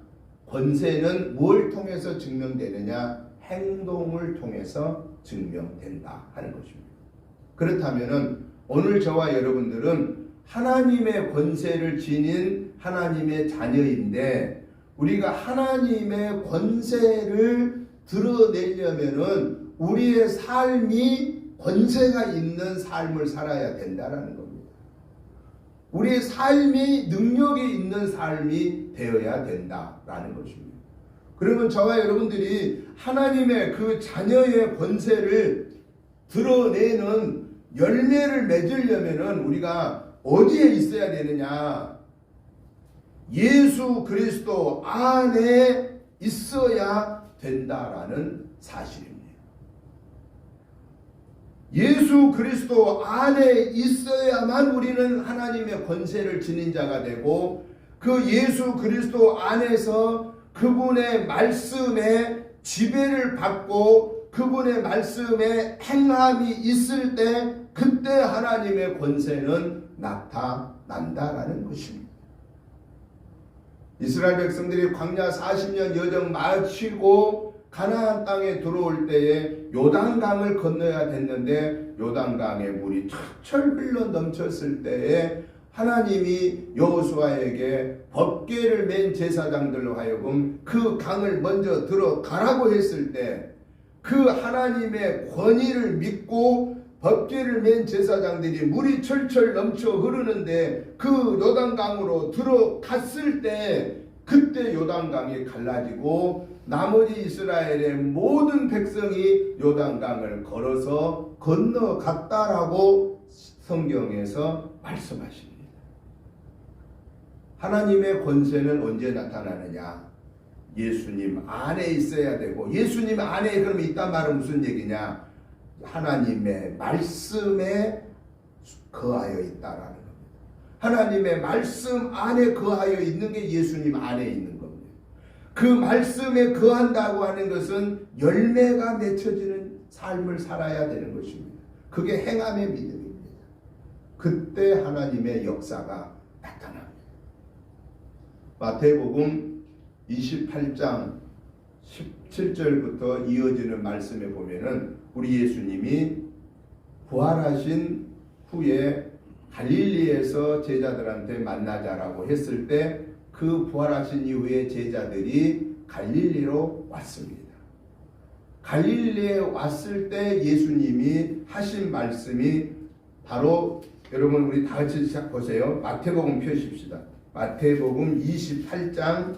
권세는 뭘 통해서 증명되느냐? 행동을 통해서 증명된다 하는 것입니다. 그렇다면은 오늘 저와 여러분들은 하나님의 권세를 지닌 하나님의 자녀인데 우리가 하나님의 권세를 드러내려면은 우리의 삶이 권세가 있는 삶을 살아야 된다라는 겁니다. 우리의 삶이 능력이 있는 삶이 되어야 된다라는 것입니다. 그러면 저와 여러분들이 하나님의 그 자녀의 권세를 드러내는 열매를 맺으려면은 우리가 어디에 있어야 되느냐? 예수 그리스도 안에 있어야 된다라는 사실입니다. 예수 그리스도 안에 있어야만 우리는 하나님의 권세를 지닌 자가 되고 그 예수 그리스도 안에서 그분의 말씀에 지배를 받고 그분의 말씀에 행함이 있을 때 그때 하나님의 권세는 나타난다라는 것입니다. 이스라엘 백성들이 광야 40년 여정 마치고 가나안 땅에 들어올 때에 요단강을 건너야 됐는데 요단강의 물이 철철 흘러 넘쳤을 때에 하나님이 여호수아에게 법궤를 맨 제사장들로 하여금 그 강을 먼저 들어가라고 했을 때 그 하나님의 권위를 믿고 법궤를 맨 제사장들이 물이 철철 넘쳐 흐르는데 그 요단강으로 들어갔을 때 그때 요단강이 갈라지고 나머지 이스라엘의 모든 백성이 요단강을 걸어서 건너갔다라고 성경에서 말씀하십니다. 하나님의 권세는 언제 나타나느냐? 예수님 안에 있어야 되고, 예수님 안에 그럼 있단 말은 무슨 얘기냐? 하나님의 말씀에 거하여 있다라는 겁니다. 하나님의 말씀 안에 거하여 있는 게 예수님 안에 있는 겁니다. 그 말씀에 거한다고 하는 것은 열매가 맺혀지는 삶을 살아야 되는 것입니다. 그게 행함의 믿음입니다. 그때 하나님의 역사가 나타납니다. 마태복음 28장 17절부터 이어지는 말씀에 보면은 우리 예수님이 부활하신 후에 갈릴리에서 제자들한테 만나자라고 했을 때 그 부활하신 이후에 제자들이 갈릴리로 왔습니다. 갈릴리에 왔을 때 예수님이 하신 말씀이 바로 여러분 우리 다 같이 시작 보세요. 마태복음 펴십시다. 마태복음 28장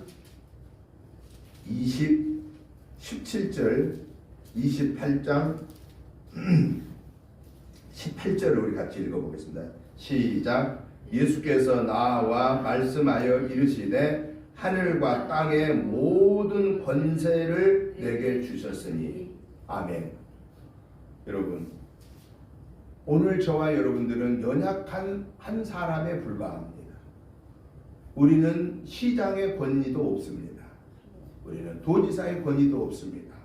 17절 28장 18절을 우리 같이 읽어보겠습니다. 시작. 예수께서 나와 말씀하여 이르시되 하늘과 땅의 모든 권세를 내게 주셨으니 아멘. 여러분 오늘 저와 여러분들은 연약한 한 사람에 불과합니다. 우리는 시장의 권위도 없습니다. 우리는 도지사의 권위도 없습니다.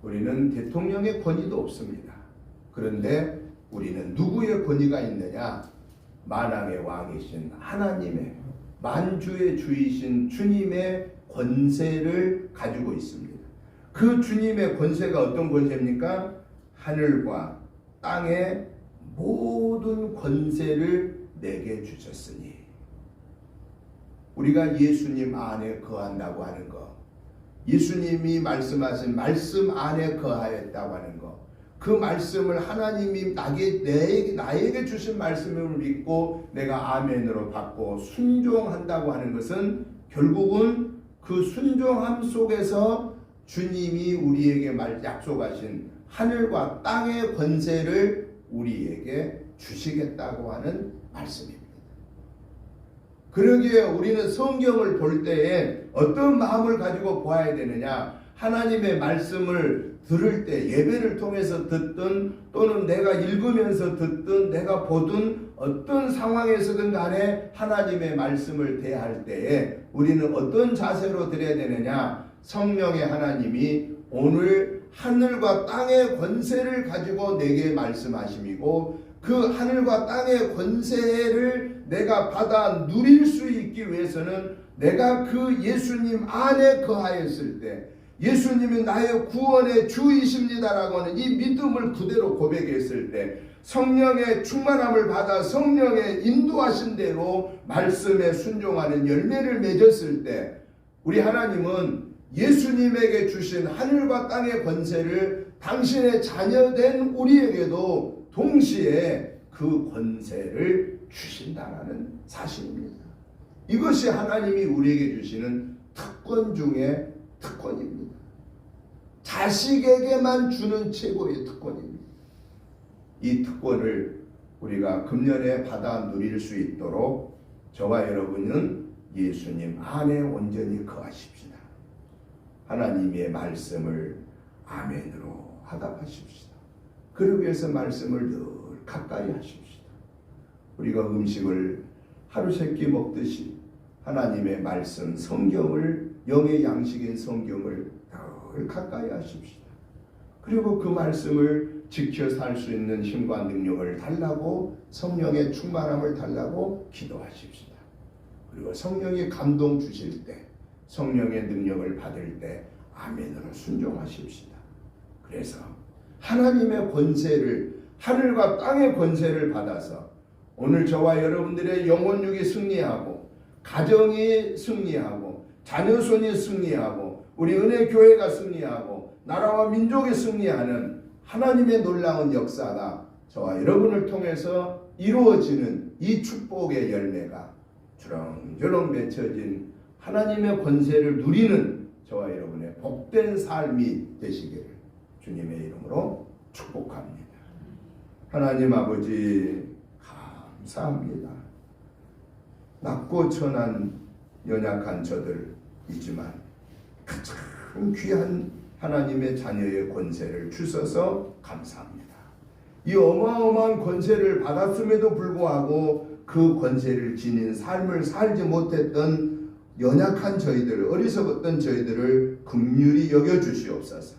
우리는 대통령의 권위도 없습니다. 그런데 우리는 누구의 권위가 있느냐? 만왕의 왕이신 하나님의 만주의 주이신 주님의 권세를 가지고 있습니다. 그 주님의 권세가 어떤 권세입니까? 하늘과 땅의 모든 권세를 내게 주셨으니 우리가 예수님 안에 거한다고 하는 것, 예수님이 말씀하신 말씀 안에 거하였다고 하는 것, 그 말씀을 하나님이 나에게 주신 말씀을 믿고 내가 아멘으로 받고 순종한다고 하는 것은 결국은 그 순종함 속에서 주님이 우리에게 약속하신 하늘과 땅의 권세를 우리에게 주시겠다고 하는 말씀입니다. 그러기에 우리는 성경을 볼 때에 어떤 마음을 가지고 보아야 되느냐? 하나님의 말씀을 들을 때 예배를 통해서 듣든 또는 내가 읽으면서 듣든 내가 보든 어떤 상황에서든 간에 하나님의 말씀을 대할 때에 우리는 어떤 자세로 드려야 되느냐? 성령의 하나님이 오늘 하늘과 땅의 권세를 가지고 내게 말씀하심이고 그 하늘과 땅의 권세를 내가 받아 누릴 수 있기 위해서는 내가 그 예수님 안에 거하였을 때 예수님이 나의 구원의 주이십니다라고 하는 이 믿음을 그대로 고백했을 때 성령의 충만함을 받아 성령의 인도하신 대로 말씀에 순종하는 열매를 맺었을 때 우리 하나님은 예수님에게 주신 하늘과 땅의 권세를 당신의 자녀된 우리에게도 동시에 그 권세를 주신다라는 사실입니다. 이것이 하나님이 우리에게 주시는 특권 중에 특권입니다. 자식에게만 주는 최고의 특권입니다. 이 특권을 우리가 금년에 받아 누릴 수 있도록 저와 여러분은 예수님 안에 온전히 거하십시다. 하나님의 말씀을 아멘으로 화답하십시다. 그러기 위해서 말씀을 늘 가까이 하십시다. 우리가 음식을 하루 세끼 먹듯이 하나님의 말씀 성경을 영의 양식인 성경을 늘 가까이 하십시다. 그리고 그 말씀을 지켜 살 수 있는 힘과 능력을 달라고, 성령의 충만함을 달라고 기도하십시다. 그리고 성령이 감동 주실 때, 성령의 능력을 받을 때 아멘으로 순종하십시다. 그래서 하나님의 권세를, 하늘과 땅의 권세를 받아서 오늘 저와 여러분들의 영혼육이 승리하고, 가정이 승리하고, 자녀손이 승리하고, 우리 은혜교회가 승리하고, 나라와 민족이 승리하는 하나님의 놀라운 역사가 저와 여러분을 통해서 이루어지는 이 축복의 열매가 주렁주렁 맺혀진 하나님의 권세를 누리는 저와 여러분의 복된 삶이 되시기를 주님의 이름으로 축복합니다. 하나님 아버지 감사합니다. 낮고 천한 연약한 저들이지만 가장 귀한 하나님의 자녀의 권세를 주셔서 감사합니다. 이 어마어마한 권세를 받았음에도 불구하고 그 권세를 지닌 삶을 살지 못했던 연약한 저희들, 어리석었던 저희들을 긍휼히 여겨주시옵소서.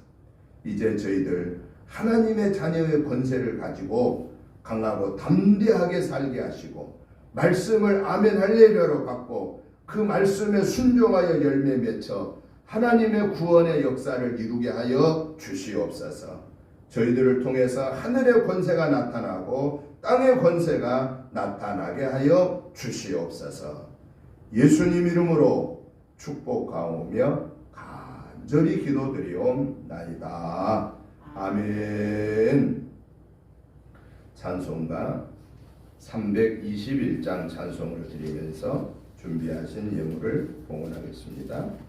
이제 저희들 하나님의 자녀의 권세를 가지고 강하고 담대하게 살게 하시고, 말씀을 아멘 할렐루야로 받고 그 말씀에 순종하여 열매 맺어 하나님의 구원의 역사를 이루게 하여 주시옵소서. 저희들을 통해서 하늘의 권세가 나타나고 땅의 권세가 나타나게 하여 주시옵소서. 예수님 이름으로 축복하오며 간절히 기도드리옵나이다. 아멘. 찬송가 321장 찬송을 드리면서 준비하신 예물을 봉헌하겠습니다.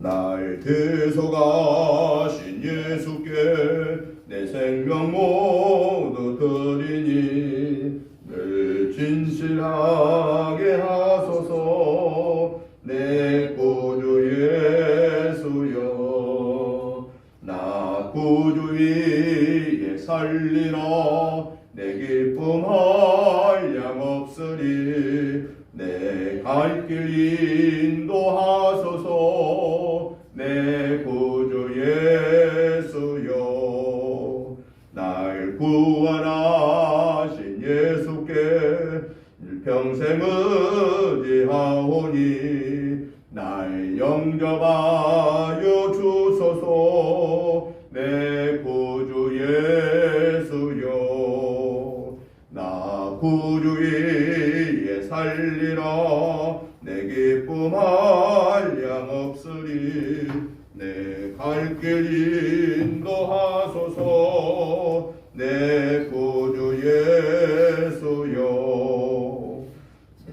날 대속하신 예수께 내 생명 모두 드리니 늘 진실하게 하소서. 내 구주 예수여, 나 구주 위에 살리라. 내 기쁨 한량 없으리. 내 갈 길 인도하소서. 내 구주 예수여, 날 구원하신 예수께 일평생 의지하오니 날 영접하여 주소서. 내 구주 예수여, 나 구주 위에 살리라. 내 기쁨 한량 없으리. 내 갈 길 인도하소서. 내 구주 예수여,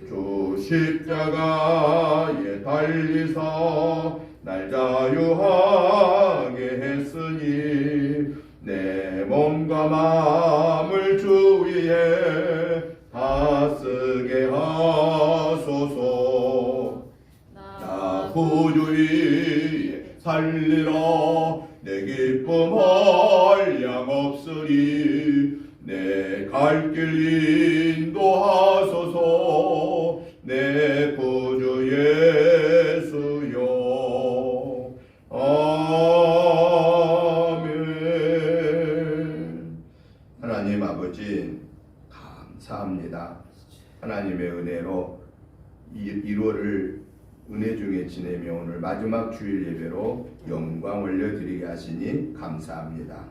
주 십자가에 달리사 날 자유하게 했으니 내 몸과 마음을 주 위에 다쓰게 하소서. 나 구주 위에 살리라. 내 기쁨 한량 없으리. 내 갈 길 인도하소서. 내 구주 예수여. 아멘. 하나님 아버지 감사합니다. 하나님의 은혜로 1월을 은혜 중에 지내며 오늘 마지막 주일 예배로 영광 올려드리게 하시니 감사합니다.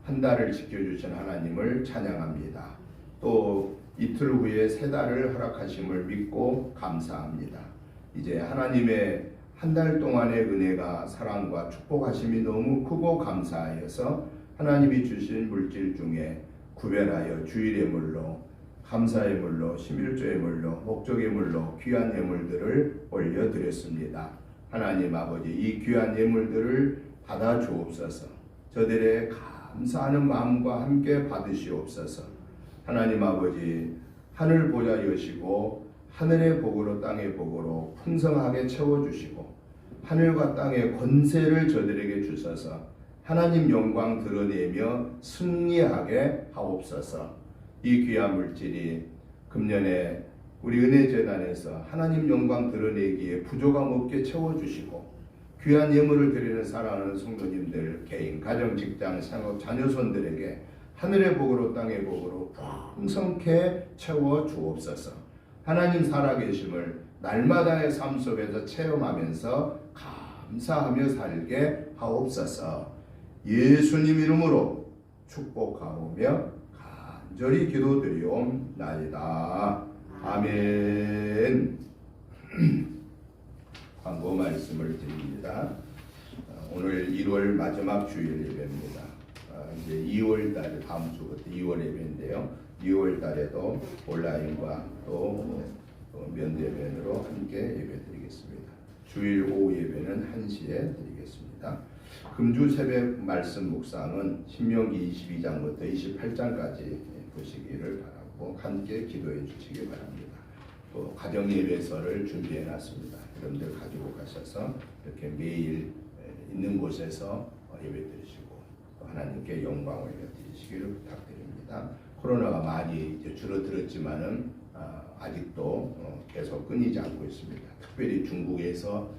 한 달을 지켜주신 하나님을 찬양합니다. 또 이틀 후에 세 달을 허락하심을 믿고 감사합니다. 이제 하나님의 한 달 동안의 은혜가, 사랑과 축복하심이 너무 크고 감사하여서 하나님이 주신 물질 중에 구별하여 주일 예물로, 감사 예물로, 11조 예물로, 목적 예물로 귀한 예물들을 올려드렸습니다. 하나님 아버지, 이 귀한 예물들을 받아 주옵소서. 저들의 감사하는 마음과 함께 받으시옵소서. 하나님 아버지, 하늘 보좌 여시고 하늘의 복으로 땅의 복으로 풍성하게 채워주시고 하늘과 땅의 권세를 저들에게 주셔서 하나님 영광 드러내며 승리하게 하옵소서. 이 귀한 물질이 금년에 우리 은혜재단에서 하나님 영광 드러내기에 부족함 없게 채워주시고 귀한 예물을 드리는 사랑하는 성도님들, 개인, 가정, 직장, 상업, 자녀손들에게 하늘의 복으로 땅의 복으로 풍성케 채워주옵소서. 하나님 살아계심을 날마다의 삶 속에서 체험하면서 감사하며 살게 하옵소서. 예수님 이름으로 축복하오며 간절히 기도드리옵나이다. 아멘. 광고 말씀을 드립니다. 오늘 1월 마지막 주일 예배입니다. 이제 2월 달에 다음 주부터 2월 예배인데요. 2월 달에도 온라인과 또 면대면으로 함께 예배드리겠습니다. 주일 오후 예배는 1시에 드리겠습니다. 금주 새벽 말씀 묵상은 신명기 22장부터 28장까지 보시기를 바라고 함께 기도해 주시기 바랍니다. 또 가정 예배서를 준비해 놨습니다. 여러분들 가지고 가셔서 이렇게 매일 있는 곳에서 예배 드리시고 또 하나님께 영광을 드리시기를 부탁드립니다. 코로나가 많이 이제 줄어들었지만은 아직도 계속 끊이지 않고 있습니다. 특별히 중국에서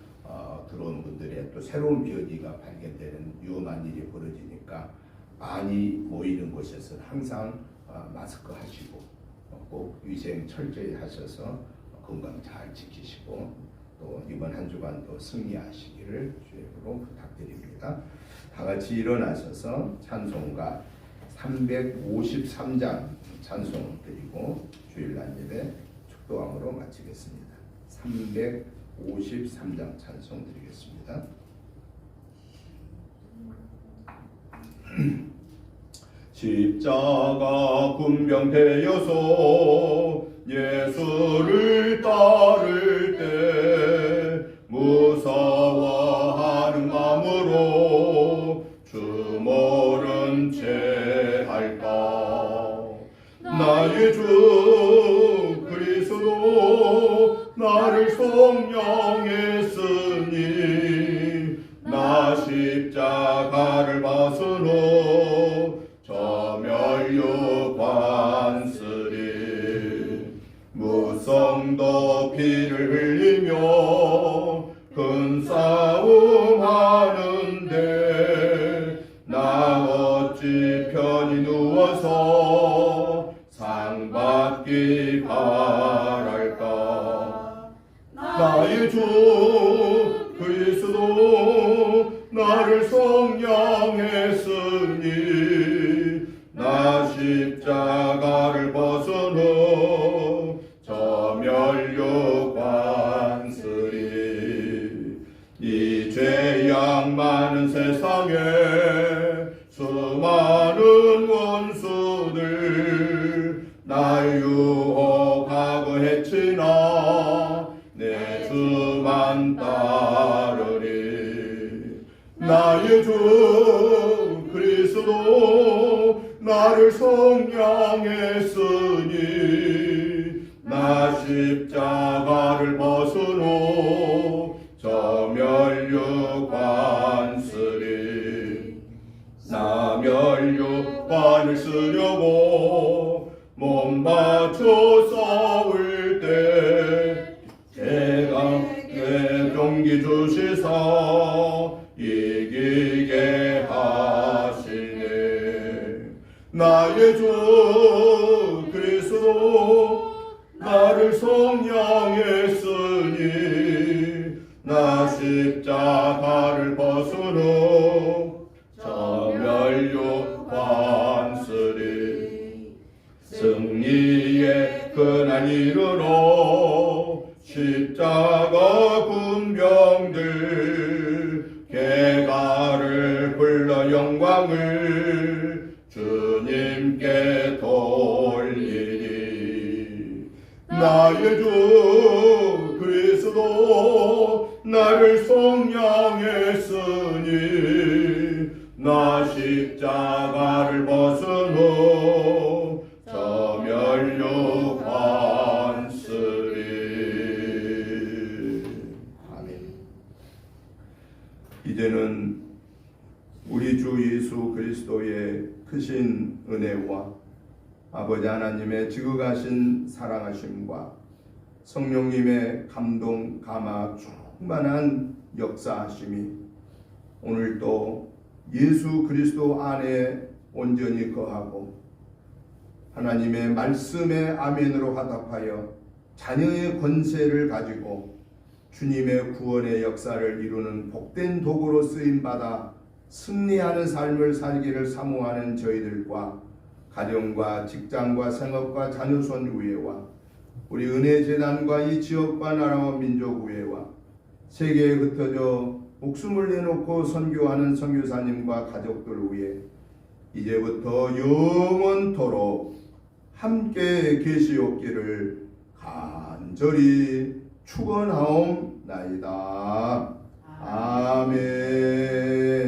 들어온 분들의 또 새로운 변이가 발견되는 위험한 일이 벌어지니까 많이 모이는 곳에서는 항상 마스크 하시고 꼭 위생 철저히 하셔서 건강 잘 지키시고 또 이번 한 주간도 승리하시기를 주님으로 부탁드립니다. 다 같이 일어나셔서 찬송가 353장 찬송 드리고 주일날 예배 축도함으로 마치겠습니다. 353장 찬송 드리겠습니다. 십자가 군병되어서 예수를 따를 때 무서워하는 마음으로 주 모른 채 할까. 나의 주 그리스도 나를 성령했으니 나 십자가를 벗으노 저 멸류 관쓰리. 무성도 피를 흘리며 큰 싸움 하는데 나 어찌 편히 누워서 상 받기 바랄까. 나의 주 그리스도 나를 성령했으니 나 십자가를 벗어놓 저 멸류 관쓰리. 이 죄악 많은 세상에 수많은 원수들 날 유혹하고 해치나 내 주만 따르리. 나의 주 그리스도 나를 성령했으니 나 십자가를 벗으노 저 멸류 관쓰리. 나 멸류관을 쓰려고 몸 바쳐 싸울 때 제가 내 병기 주시사 이기게 하시네. 나의 주 그리스도 나를 성령했으니 나 십자가를 벗으노 저 멸류 관쓰리. 승리의 그날 이르러 십자가 군병들 개가를 불러 영광을 주님께 돌리리. 나의 주 그리스도 나를 성령했으니 나 십자가를 벗으노 저 멸류 관쓰리. 아멘. 이제는 우리 주 예수 그리스도의 크신 은혜와 아버지 하나님의 지극하신 사랑하심과 성령님의 감동 감화 충만한 역사하심이 오늘도 예수 그리스도 안에 온전히 거하고 하나님의 말씀에 아멘으로 화답하여 자녀의 권세를 가지고 주님의 구원의 역사를 이루는 복된 도구로 쓰임받아 승리하는 삶을 살기를 사모하는 저희들과 가정과 직장과 생업과 자녀손 우애와 우리 은혜재단과 이 지역과 나라와 민족 우애와 세계에 흩어져 목숨을 내놓고 선교하는 선교사님과 가족들 위해 이제부터 영원토록 함께 계시옵기를 간절히 축원하옵나이다. 아멘.